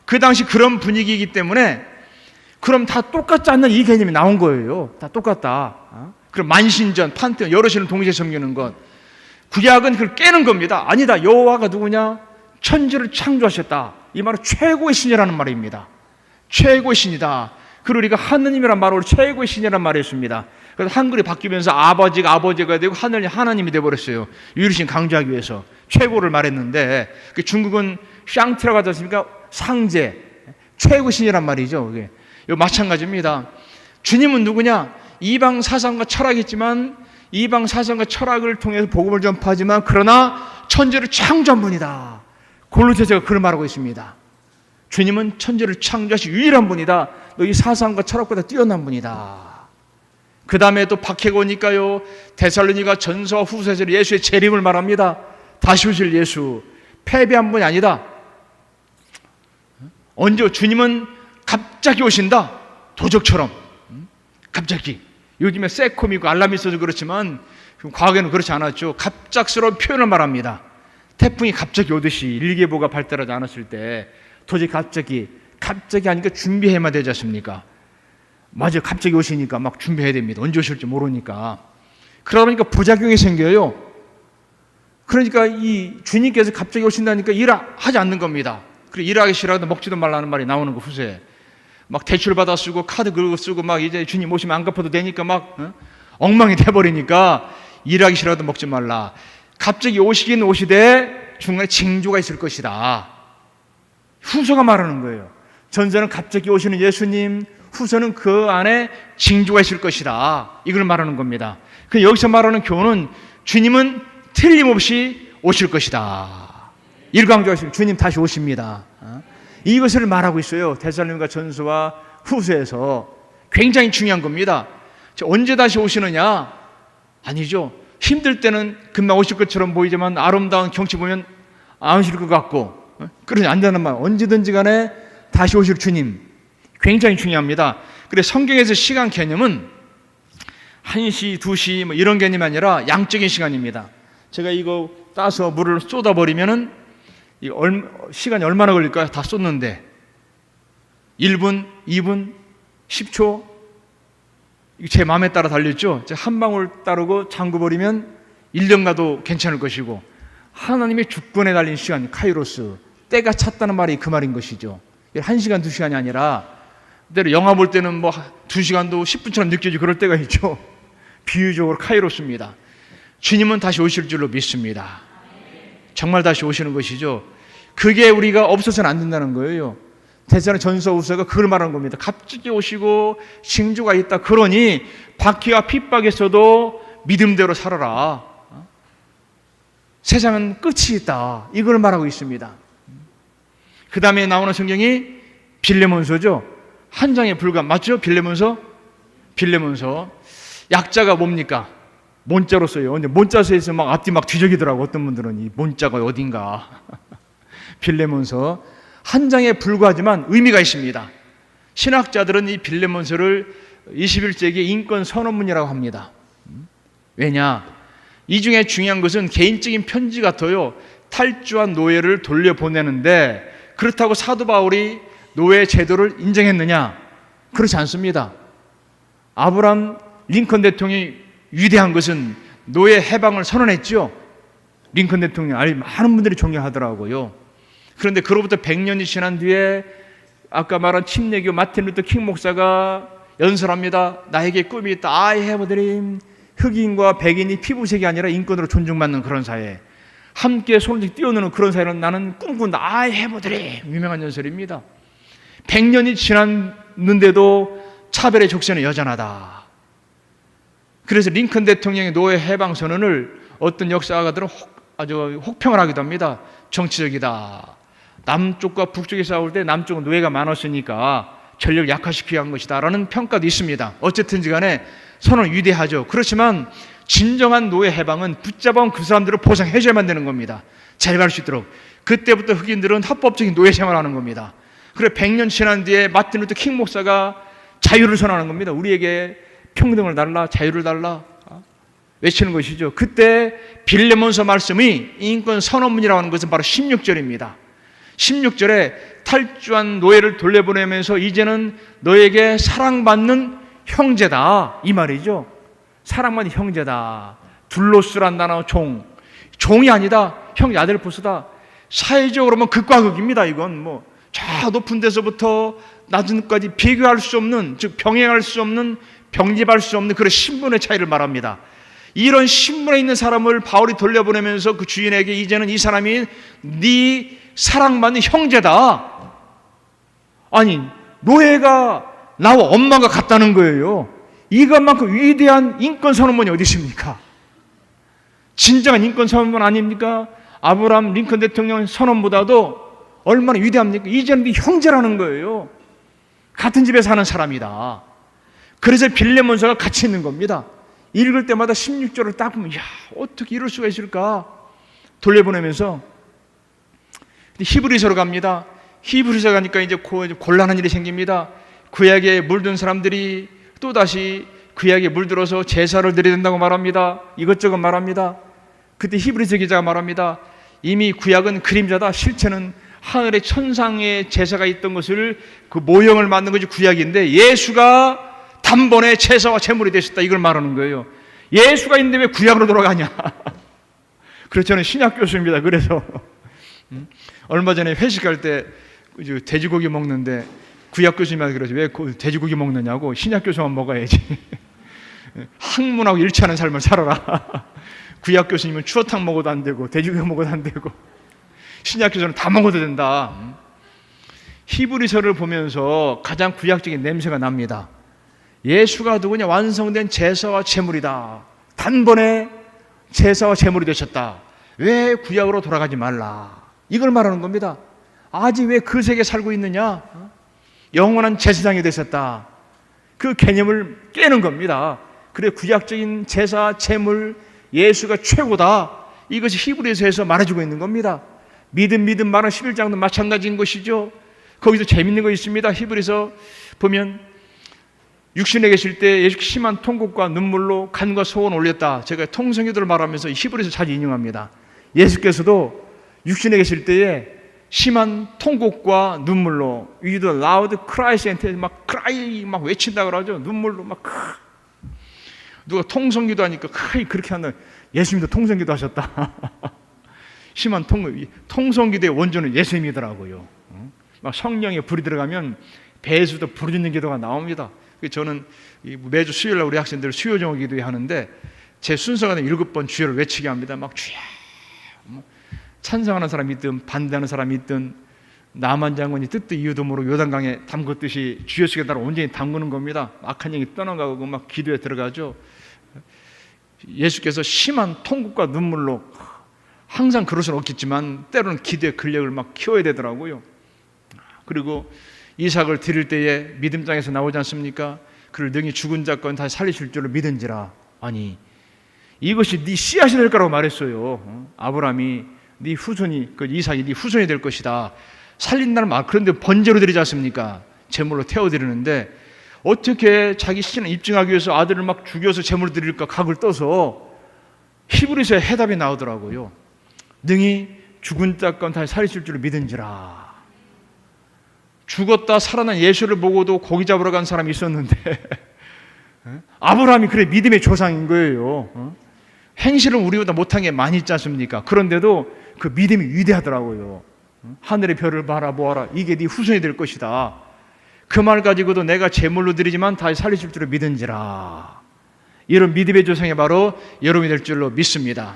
그 당시 그런 분위기이기 때문에 그럼 다 똑같지 않는 이 개념이 나온 거예요. 다 똑같다. 그럼 만신전, 판테온 여러 신을 동시에 섬기는 것. 구약은 그걸 깨는 겁니다. 아니다. 여호와가 누구냐? 천지를 창조하셨다. 이 말은 최고의 신이라는 말입니다. 최고의 신이다. 그리고 우리가 하느님이란 말을 최고의 신이라는 말을 했습니다. 그래서 한글이 바뀌면서 아버지가 되고 하나님이 되어버렸어요. 유일신 강조하기 위해서 최고를 말했는데 중국은 샹티라고 하지 않습니까? 상제, 최고의 신이란 말이죠. 이게 마찬가지입니다. 주님은 누구냐? 이방 사상과 철학이 있지만 이방 사상과 철학을 통해서 복음을 전파하지만 그러나 천지를 창조한 분이다. 골로새서가 그걸 말하고 있습니다. 주님은 천지를 창조하신 유일한 분이다. 너희 사상과 철학보다 뛰어난 분이다. 그 다음에 또 박해가 오니까요, 데살로니가 전서와 후서에서 예수의 재림을 말합니다. 다시 오실 예수, 패배한 분이 아니다. 언제 주님은 갑자기 오신다. 도적처럼 갑자기. 요즘에 새콤이고 알람이 있어서 그렇지만 과거에는 그렇지 않았죠. 갑작스러운 표현을 말합니다. 태풍이 갑자기 오듯이 일기예보가 발달하지 않았을 때 도저히 갑자기 하니까 준비해야만 되지 않습니까? 맞아요. 갑자기 오시니까 막 준비해야 됩니다. 언제 오실지 모르니까. 그러다 보니까 부작용이 생겨요. 그러니까 이 주님께서 갑자기 오신다니까 일하지 않는 겁니다. 그리고 일하기 싫어도 먹지도 말라는 말이 나오는 거 후세에. 막 대출 받아 쓰고 카드 긁어 쓰고 막 이제 주님 오시면 안 갚아도 되니까 막 엉망이 돼버리니까 일하기 싫어도 먹지 말라. 갑자기 오시긴 오시되 중간에 징조가 있을 것이다. 후서가 말하는 거예요. 전서는 갑자기 오시는 예수님, 후서는 그 안에 징조가 있을 것이다. 이걸 말하는 겁니다. 그 여기서 말하는 교훈은 주님은 틀림없이 오실 것이다. 일광조하시면 주님 다시 오십니다. 이것을 말하고 있어요. 데살로니가 전서와 후서에서. 굉장히 중요한 겁니다. 언제 다시 오시느냐? 아니죠. 힘들 때는 금방 오실 것처럼 보이지만 아름다운 경치 보면 안 오실 것 같고, 그러지 않다는 말. 언제든지 간에 다시 오실 주님. 굉장히 중요합니다. 그래서 성경에서 시간 개념은 1시, 2시 뭐 이런 개념이 아니라 양적인 시간입니다. 제가 이거 따서 물을 쏟아버리면은 시간이 얼마나 걸릴까요? 다 쏟는데 1분, 2분, 10초 제 마음에 따라 달렸죠. 한 방울 따르고 잠궈버리면 1년 가도 괜찮을 것이고 하나님의 주권에 달린 시간, 카이로스, 때가 찼다는 말이 그 말인 것이죠. 1시간, 2시간이 아니라 때로 영화 볼 때는 뭐 2시간도 10분처럼 느껴지고 그럴 때가 있죠. 비유적으로 카이로스입니다. 주님은 다시 오실 줄로 믿습니다. 정말 다시 오시는 것이죠. 그게 우리가 없어서는 안 된다는 거예요. 데살로니가 전서 후서가 그걸 말하는 겁니다. 갑자기 오시고 징조가 있다. 그러니 박해와 핍박에서도 믿음대로 살아라. 세상은 끝이 있다. 이걸 말하고 있습니다. 그 다음에 나오는 성경이 빌레몬서죠. 한 장에 불과, 맞죠? 빌레몬서. 약자가 뭡니까? 몬자로 써요. 근데 몬자서에서 막 앞뒤 막 뒤적이더라고. 어떤 분들은 이 몬자가 어딘가. 빌레몬서 한 장에 불과하지만 의미가 있습니다. 신학자들은 이 빌레몬서를 21세기 인권 선언문이라고 합니다. 왜냐? 이 중에 중요한 것은 개인적인 편지 같아요. 탈주한 노예를 돌려보내는데 그렇다고 사도 바울이 노예 제도를 인정했느냐? 그렇지 않습니다. 아브라함 링컨 대통령이 위대한 것은 노예 해방을 선언했죠. 링컨 대통령 많은 분들이 존경하더라고요. 그런데 그로부터 100년이 지난 뒤에 아까 말한 침례교 마틴 루터 킹 목사가 연설합니다. 나에게 꿈이 있다. I have a dream. 흑인과 백인이 피부색이 아니라 인권으로 존중받는 그런 사회, 함께 손을 띄워놓는 그런 사회를 나는 꿈꾼다. I have a dream. 유명한 연설입니다. 100년이 지났는데도 차별의 족쇄는 여전하다. 그래서 링컨 대통령의 노예 해방 선언을 어떤 역사가들은 아주 혹평을 하기도 합니다. 정치적이다. 남쪽과 북쪽이 싸울 때 남쪽은 노예가 많았으니까 전력을 약화시키기 위한 것이다 라는 평가도 있습니다. 어쨌든지 간에 선언은 위대하죠. 그렇지만 진정한 노예 해방은 붙잡아온 그 사람들을 보상해 줘야만 되는 겁니다. 잘 갈 수 있도록. 그때부터 흑인들은 합법적인 노예 생활을 하는 겁니다. 그래 100년 지난 뒤에 마틴 루터 킹 목사가 자유를 선언하는 겁니다. 우리에게 평등을 달라, 자유를 달라 외치는 것이죠. 그때 빌레몬서 말씀이 인권 선언문이라고 하는 것은 바로 16절입니다. 16절에 탈주한 노예를 돌려보내면서 이제는 너에게 사랑받는 형제다 이 말이죠. 사랑받는 형제다. 둘로스란 단어 종이 아니다. 형제 아델포스다. 사회적으로 보면 극과 극입니다. 이건 뭐 저 높은 데서부터 낮은 데까지 비교할 수 없는, 즉 병행할 수 없는, 병립할 수 없는 그런 신분의 차이를 말합니다. 이런 신분에 있는 사람을 바울이 돌려보내면서 그 주인에게 이제는 이 사람이 네 사랑받는 형제다. 아니 노예가 나와 엄마가 같다는 거예요. 이것만큼 위대한 인권선언문이 어디 있습니까? 진정한 인권선언문 아닙니까? 아브라함 링컨 대통령 선언보다도 얼마나 위대합니까? 이제는 네 형제라는 거예요. 같은 집에 사는 사람이다. 그래서 빌레몬서가 같이 있는 겁니다. 읽을 때마다 16절을 딱 보면 야 어떻게 이럴 수가 있을까? 돌려보내면서 히브리서로 갑니다. 히브리서 가니까 이제 곤란한 일이 생깁니다. 구약에 물든 사람들이 또다시 구약에 물들어서 제사를 드려야 된다고 말합니다. 이것저것 말합니다. 그때 히브리서 기자가 말합니다. 이미 구약은 그림자다. 실체는 하늘의 천상의 제사가 있던 것을 그 모형을 만든 것이 구약인데 예수가 단번에 제사와 제물이 되셨다. 이걸 말하는 거예요. 예수가 있는데 왜 구약으로 돌아가냐? 그래서 저는 신약 교수입니다. 그래서 얼마 전에 회식할 때 돼지고기 먹는데 구약 교수님한테 그러죠. 왜 돼지고기 먹느냐고. 신약 교수만 먹어야지. 학문하고 일치하는 삶을 살아라. 구약 교수님은 추어탕 먹어도 안 되고 돼지고기 먹어도 안 되고 신약 교수는 다 먹어도 된다. 히브리서를 보면서 가장 구약적인 냄새가 납니다. 예수가 누구냐? 완성된 제사와 제물이다. 단번에 제사와 제물이 되셨다. 왜 구약으로 돌아가지 말라? 이걸 말하는 겁니다. 아직 왜 그 세계에 살고 있느냐? 영원한 제사장이 되셨다. 그 개념을 깨는 겁니다. 그래 구약적인 제사, 제물, 예수가 최고다. 이것이 히브리서에서 말해주고 있는 겁니다. 믿음 말은 11장도 마찬가지인 것이죠. 거기서 재밌는 거 있습니다. 히브리서 보면 육신에 계실 때 예수 심한 통곡과 눈물로 간과 소원을 올렸다. 제가 통성기도를 말하면서 히브리서 자주 인용합니다. 예수께서도 육신에 계실 때에 심한 통곡과 눈물로 with a loud cries 막 cry 막 외친다 그러죠. 눈물로 막 누가 통성기도 하니까 그렇게 하는 예수님도 통성기도 하셨다. 심한 통성기도의 원조는 예수님이더라고요. 막 성령에 불이 들어가면 배수도 부르짖는 기도가 나옵니다. 저는 매주 수요일날 우리 학생들 수요 정오 기도회 하는데 제 순서가 되면 7번 주여를 외치게 합니다. 막 주여 찬성하는 사람이 있든 반대하는 사람이 있든 나만 장군이 뜻도 이유도 모르고 요단강에 담궜듯이 주여 속에 따라 온전히 담그는 겁니다. 악한 영이 떠나가고 막 기도에 들어가죠. 예수께서 심한 통곡과 눈물로 항상 그럴 수는 없겠지만 때로는 기도의 근력을 막 키워야 되더라고요. 그리고 이삭을 드릴 때에 믿음 땅에서 나오지 않습니까? 그를 능히 죽은 자건 다시 살리실 줄을 믿은지라. 아니 이것이 네 씨앗이 될 거라고 말했어요. 아브라함이 네 후손이 그 이삭이 네 후손이 될 것이다. 살린다는 말. 그런데 번제로 드리지 않습니까? 제물로 태워드리는데 어떻게 자기 신을 입증하기 위해서 아들을 막 죽여서 제물을 드릴까 각을 떠서 히브리서에 해답이 나오더라고요. 능히 죽은 자건 다시 살리실 줄을 믿은지라. 죽었다 살아난 예수를 보고도 고기 잡으러 간 사람이 있었는데 아브라함이 그래 믿음의 조상인 거예요. 행실은 우리보다 못한 게 많이 있지 않습니까? 그런데도 그 믿음이 위대하더라고요. 하늘의 별을 바라보아라. 이게 네 후손이 될 것이다. 그 말 가지고도 내가 제물로 드리지만 다시 살리실 줄을 믿은지라. 이런 믿음의 조상이 바로 여러분이 될 줄로 믿습니다.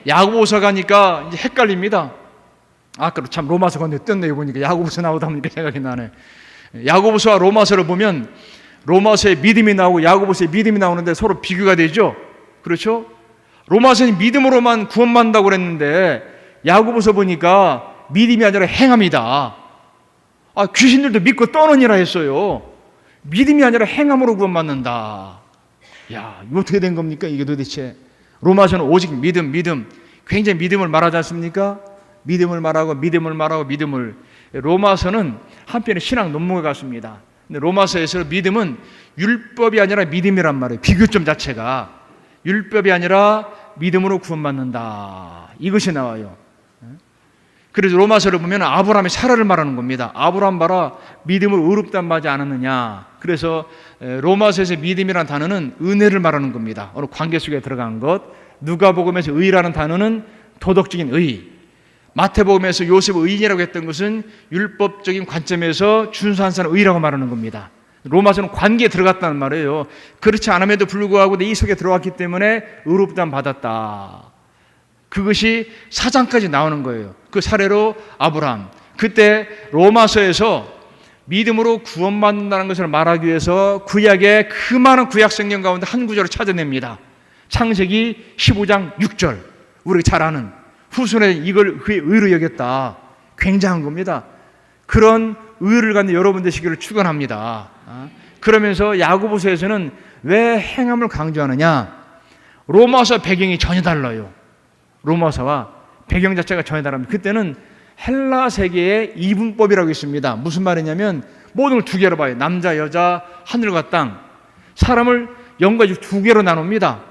야고보서 가니까 이제 헷갈립니다. 아까 참 로마서 건데 떴네 보니까 야고보서 나오다 보니까 생각이 나네. 야고보서와 로마서를 보면 로마서에 믿음이 나오고 야고보서에 믿음이 나오는데 서로 비교가 되죠. 그렇죠? 로마서는 믿음으로만 구원받는다고 그랬는데 야고보서 보니까 믿음이 아니라 행함이다. 귀신들도 믿고 떠느니라 했어요. 믿음이 아니라 행함으로 구원받는다. 야, 이거 어떻게 된 겁니까? 이게 도대체. 로마서는 오직 믿음. 굉장히 믿음을 말하지 않습니까? 믿음을 말하고. 로마서는 한편의 신학 논문에 갔습니다. 근데 로마서에서 믿음은 율법이 아니라 믿음이란 말이에요. 비교점 자체가 율법이 아니라 믿음으로 구원받는다. 이것이 나와요. 그래서 로마서를 보면 아브라함의 사라를 말하는 겁니다. 아브라함 봐라, 믿음으로 의롭다는 바지 않았느냐. 그래서 로마서에서 믿음이라는 단어는 은혜를 말하는 겁니다. 어느 관계 속에 들어간 것. 누가복음에서 의라는 단어는 도덕적인 의. 마태복음에서 요셉 의인이라고 했던 것은 율법적인 관점에서 준수한 사람 의라고 말하는 겁니다. 로마서는 관계에 들어갔다는 말이에요. 그렇지 않음에도 불구하고 내 이 속에 들어왔기 때문에 의롭다함 받았다. 그것이 4장까지 나오는 거예요. 그 사례로 아브라함. 그때 로마서에서 믿음으로 구원받는다는 것을 말하기 위해서 구약의 그 많은 구약 성경 가운데 한 구절을 찾아냅니다. 창세기 15장 6절. 우리가 잘 아는. 후손에 이걸 그의 의로 여겼다. 굉장한 겁니다. 그런 의를 갖는 여러분 되시기를 축원합니다. 그러면서 야고보서에서는 왜 행함을 강조하느냐? 로마서 배경이 전혀 달라요. 로마서와 배경 자체가 전혀 다릅니다. 그때는 헬라 세계의 이분법이라고 있습니다. 무슨 말이냐면 모든 걸 두 개로 봐요. 남자, 여자, 하늘과 땅. 사람을 영과 육 두 개로 나눕니다.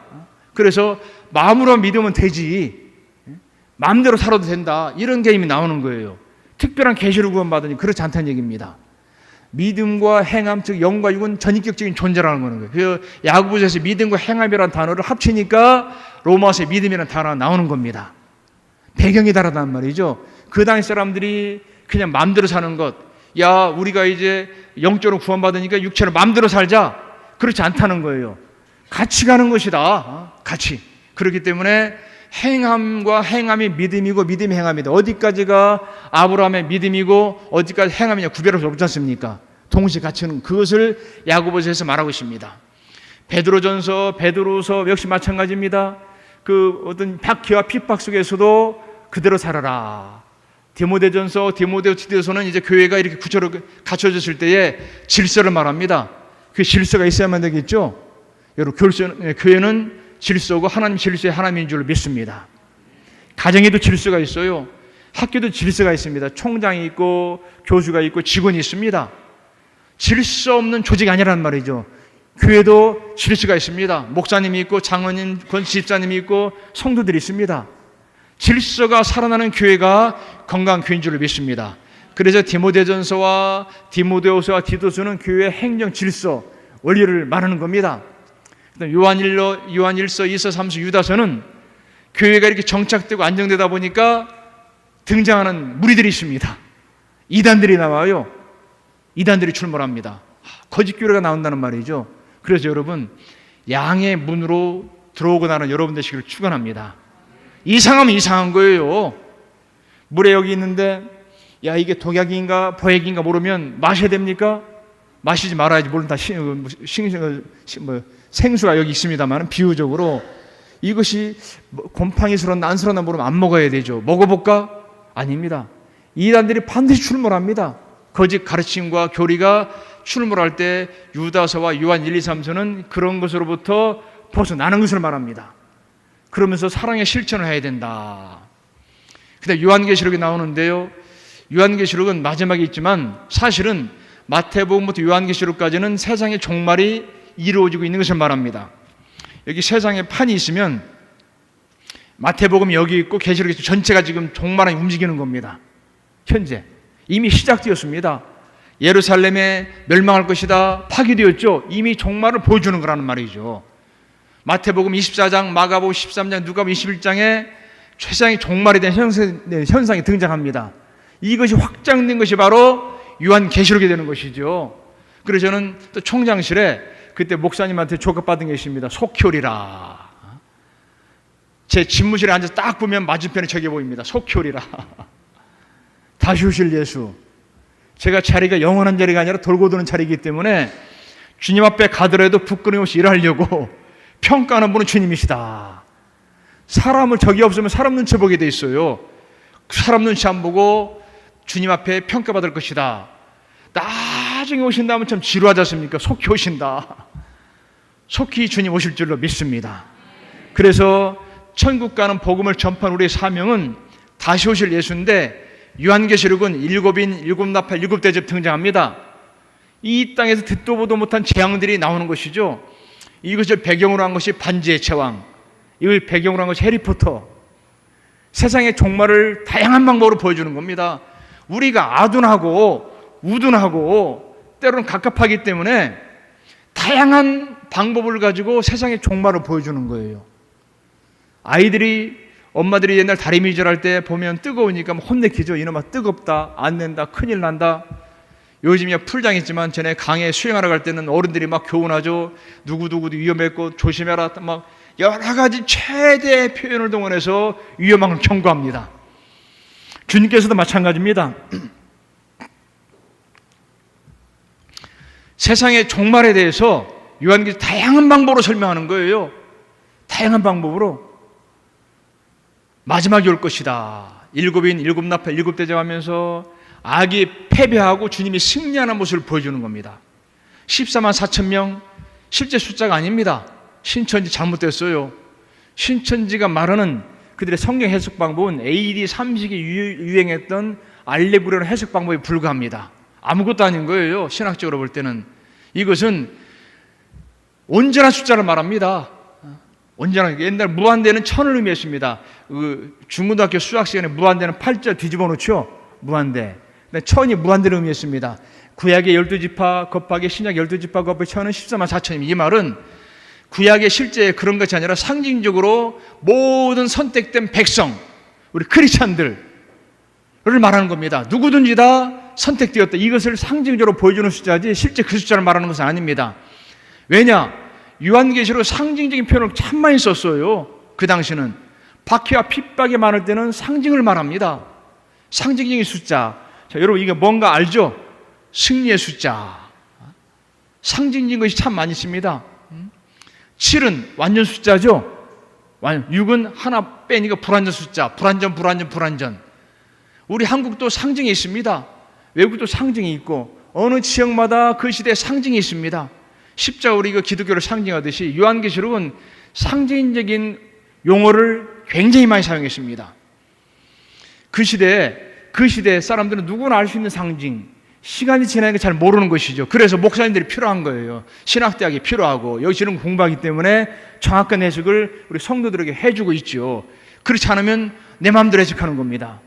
그래서 마음으로 믿으면 되지. 마음대로 살아도 된다. 이런 개념이 나오는 거예요. 특별한 계시를 구원받으니 그렇지 않다는 얘기입니다. 믿음과 행함, 즉 영과 육은 전인격적인 존재라는 거는 거예요. 그 야고보서에서 믿음과 행함이라는 단어를 합치니까 로마서의 믿음이라는 단어가 나오는 겁니다. 배경이 다르단 말이죠. 그 당시 사람들이 그냥 마음대로 사는 것, 야 우리가 이제 영적으로 구원받으니까 육체로 마음대로 살자, 그렇지 않다는 거예요. 같이 가는 것이다. 같이. 그렇기 때문에 행함과 행함이 믿음이고 믿음이 행함이다. 어디까지가 아브라함의 믿음이고 어디까지 행함이냐 구별할 수 없지 않습니까? 동시에 같이는 그것을 야고보서에서 말하고 있습니다. 베드로전서, 베드로서 역시 마찬가지입니다. 그 어떤 박해와 핍박 속에서도 그대로 살아라. 디모데전서, 디모데후서는 이제 교회가 이렇게 구체로 갖춰졌을 때에 질서를 말합니다. 그 질서가 있어야만 되겠죠. 여러분, 교회는 질서고 하나님 질서의 하나님인 줄 믿습니다. 가정에도 질서가 있어요. 학교도 질서가 있습니다. 총장이 있고 교수가 있고 직원이 있습니다. 질서 없는 조직이 아니란 말이죠. 교회도 질서가 있습니다. 목사님이 있고 장로님, 권집사님이 있고 성도들이 있습니다. 질서가 살아나는 교회가 건강한 교회인 줄 믿습니다. 그래서 디모데전서와 디모데후서와 디도서는 교회의 행정 질서, 원리를 말하는 겁니다. 요한일서, 2서, 3서, 유다서는 교회가 이렇게 정착되고 안정되다 보니까 등장하는 무리들이 있습니다. 이단들이 나와요. 이단들이 출몰합니다. 거짓 교회가 나온다는 말이죠. 그래서 여러분, 양의 문으로 들어오고 나는 여러분 되시기를 축원합니다. 이상하면 이상한 거예요. 물에 여기 있는데 야 이게 독약인가 보약인가 모르면 마셔야 됩니까? 마시지 말아야지. 물론 다 생수가 여기 있습니다만 비유적으로 이것이 곰팡이스러운 안스러나 모르면 안 먹어야 되죠. 먹어볼까? 아닙니다. 이단들이 반드시 출몰합니다. 거짓 가르침과 교리가 출몰할 때 유다서와 요한 1, 2, 3서는 그런 것으로부터 벗어나는 것을 말합니다. 그러면서 사랑의 실천을 해야 된다. 근데 요한계시록이 나오는데요. 요한계시록은 마지막에 있지만 사실은 마태복음부터 요한계시록까지는 세상의 종말이 이루어지고 있는 것을 말합니다. 여기 세상에 판이 있으면 마태복음이 여기 있고 계시록이 전체가 지금 종말이 움직이는 겁니다. 현재 이미 시작되었습니다. 예루살렘에 멸망할 것이다 파기되었죠. 이미 종말을 보여주는 거라는 말이죠. 마태복음 24장, 마가복음 13장, 누가복음 21장에 세상의 종말에 대한 현상이 등장합니다. 이것이 확장된 것이 바로 요한계시록이 되는 것이죠. 그래서 저는 또 총장실에 그때 목사님한테 조급받은 게 있습니다. 속효리라. 제 집무실에 앉아서 딱 보면 맞은편에 저게 보입니다. 속효리라. 다시 오실 예수. 제가 자리가 영원한 자리가 아니라 돌고 도는 자리이기 때문에 주님 앞에 가더라도 부끄러움 없이 일하려고 평가하는 분은 주님이시다. 사람을 적이 없으면 사람 눈치 보게 돼 있어요. 사람 눈치 안 보고 주님 앞에 평가받을 것이다. 나중에 오신다면 참 지루하지 않습니까? 속히 오신다. 속히 주님 오실 줄로 믿습니다. 그래서 천국 가는 복음을 전파한 우리의 사명은 다시 오실 예수인데, 요한계시록은 일곱인, 일곱 나팔, 일곱 대접 등장합니다. 이 땅에서 듣도 보도 못한 재앙들이 나오는 것이죠. 이것을 배경으로 한 것이 반지의 제왕, 이걸 배경으로 한 것이 해리포터. 세상의 종말을 다양한 방법으로 보여주는 겁니다. 우리가 아둔하고 우둔하고 때로는 갑갑하기 때문에 다양한 방법을 가지고 세상의 종말을 보여주는 거예요. 아이들이, 엄마들이 옛날 다리미질할 때 보면 뜨거우니까 혼내키죠. 이놈아 뜨겁다, 안 된다, 큰일 난다. 요즘이야 풀장했지만 전에 강에 수영하러 갈 때는 어른들이 막 교훈하죠. 누구누구도 위험했고 조심해라, 막 여러 가지 최대의 표현을 동원해서 위험한 걸 경고합니다. 주님께서도 마찬가지입니다. 세상의 종말에 대해서 요한계시록 다양한 방법으로 설명하는 거예요. 다양한 방법으로. 마지막이 올 것이다. 일곱인, 일곱 나팔, 일곱 대접 하면서 악이 패배하고 주님이 승리하는 모습을 보여주는 겁니다. 14만 4천 명, 실제 숫자가 아닙니다. 신천지 잘못됐어요. 신천지가 말하는 그들의 성경 해석 방법은 AD 30에 유행했던 알레고리라는 해석 방법에 불과합니다. 아무것도 아닌 거예요. 신학적으로 볼 때는. 이것은 온전한 숫자를 말합니다. 온전한, 옛날 무한대는 천을 의미했습니다. 중고등학교 수학 시간에 무한대는 8자 뒤집어 놓죠. 무한대. 천이 무한대를 의미했습니다. 구약의 12지파 곱하기 신약 12지파 곱하기 천은 14만 4천입니다. 이 말은 구약의 실제 그런 것이 아니라 상징적으로 모든 선택된 백성, 우리 크리스찬들을 말하는 겁니다. 누구든지 다 선택되었다. 이것을 상징적으로 보여주는 숫자지 실제 그 숫자를 말하는 것은 아닙니다. 왜냐? 요한계시록 상징적인 표현을 참 많이 썼어요. 그 당시는 박해와 핍박이 많을 때는 상징을 말합니다. 상징적인 숫자. 자, 여러분 이게 뭔가 알죠? 승리의 숫자. 상징적인 것이 참 많이 있습니다. 7은 완전 숫자죠. 6은 하나 빼니까 불완전 숫자. 불완전. 우리 한국도 상징이 있습니다. 외국도 상징이 있고 어느 지역마다 그 시대에 상징이 있습니다. 십자가 우리 기독교를 상징하듯이 요한계시록은 상징적인 용어를 굉장히 많이 사용했습니다. 그 시대에 사람들은 누구나 알 수 있는 상징, 시간이 지나니까 잘 모르는 것이죠. 그래서 목사님들이 필요한 거예요. 신학대학이 필요하고 여기 지금 공부하기 때문에 정확한 해석을 우리 성도들에게 해주고 있죠. 그렇지 않으면 내 마음대로 해석하는 겁니다.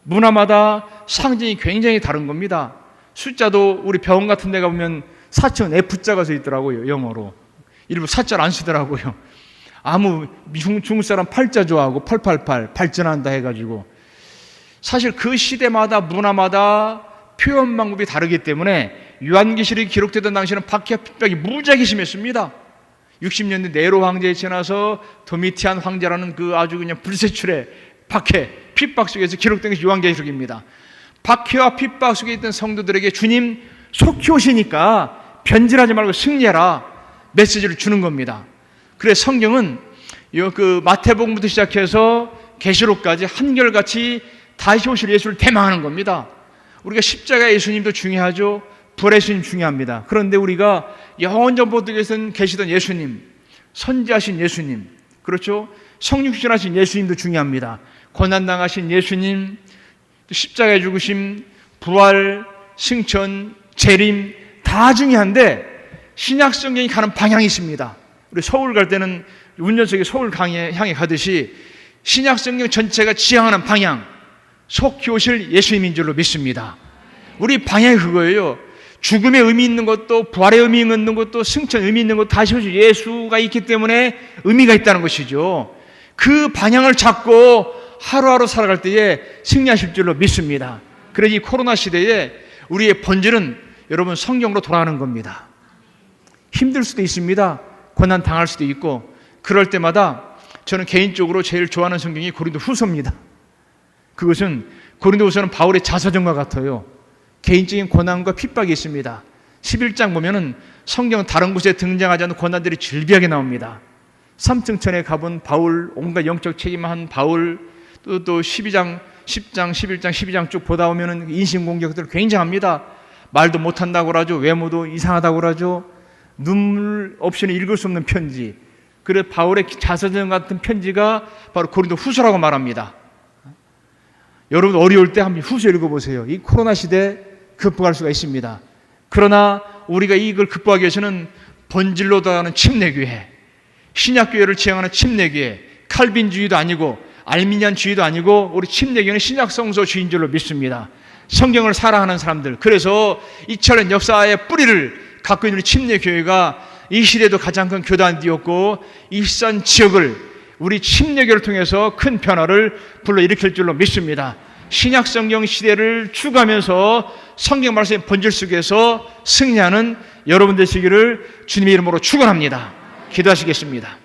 문화마다 상징이 굉장히 다른 겁니다. 숫자도 우리 병원 같은 데 가보면 사천 F자가 써 있더라고요. 영어로. 일부 사자를 안 쓰더라고요. 중국 사람 8자 좋아하고 888 발전한다 해가지고. 사실 그 시대마다 문화마다 표현 방법이 다르기 때문에 요한계시록이 기록되던 당시에는 박해와 핍박이 무지하게 심했습니다. 60년대 네로 황제에 지나서 도미티안 황제라는 그 아주 그냥 불세출의 박해, 핍박 속에서 기록된 것이 요한계시록입니다. 박해와 핍박 속에 있던 성도들에게 주님 속히 오시니까 변질하지 말고 승리해라 메시지를 주는 겁니다. 그래서 성경은 그 마태복음부터 시작해서 계시록까지 한결같이 다시 오실 예수를 대망하는 겁니다. 우리가 십자가 예수님도 중요하죠. 부활의 예수님 중요합니다. 그런데 우리가 영원전 보석에서 계시던 예수님, 선지하신 예수님, 그렇죠? 성육신하신 예수님도 중요합니다. 고난당하신 예수님, 십자가에 죽으심, 부활, 승천, 재림 다 중요한데 신약 성경이 가는 방향이 있습니다. 우리 서울 갈 때는 운전석에 서울 향해 가듯이 신약 성경 전체가 지향하는 방향, 속히 오실 예수님인 줄로 믿습니다. 우리 방향이 그거예요. 죽음의 의미 있는 것도, 부활의 의미 있는 것도, 승천 의미 있는 것도 다시 오실 예수가 있기 때문에 의미가 있다는 것이죠. 그 방향을 잡고 하루하루 살아갈 때에 승리하실 줄로 믿습니다. 그래서 이 코로나 시대에 우리의 본질은 여러분 성경으로 돌아가는 겁니다. 힘들 수도 있습니다. 고난 당할 수도 있고, 그럴 때마다 저는 개인적으로 제일 좋아하는 성경이 고린도후서입니다. 그것은 고린도후서는 바울의 자서전과 같아요. 개인적인 고난과 핍박이 있습니다. 11장 보면은 성경 다른 곳에 등장하지 않는 고난들이 질비하게 나옵니다. 삼층천에 가본 바울, 온갖 영적 책임한 바울, 또 10장, 11장, 12장 쭉 보다 보면 인신공격들 굉장합니다. 말도 못한다고 그러죠. 외모도 이상하다고 그러죠. 눈물 없이는 읽을 수 없는 편지. 그래 바울의 자서전 같은 편지가 바로 고린도 후서라고 말합니다. 여러분 어려울 때 한번 후서 읽어보세요. 이 코로나 시대에 극복할 수가 있습니다. 그러나 우리가 이걸 극복하기 위해서는 본질로 돌아가는 침례교회, 신약교회를 지향하는 침례교회, 칼빈주의도 아니고 알미니안주의도 아니고 우리 침례교회는 신약성서주의인 줄로 믿습니다. 성경을 사랑하는 사람들. 그래서 2000년 역사의 뿌리를 갖고 있는 침례교회가 이 시대도 가장 큰 교단이 되었고 일산 지역을 우리 침례교를 통해서 큰 변화를 불러일으킬 줄로 믿습니다. 신약성경 시대를 추구하면서 성경 말씀의 본질 속에서 승리하는 여러분 되시기를 주님의 이름으로 축원합니다. 기도하시겠습니다.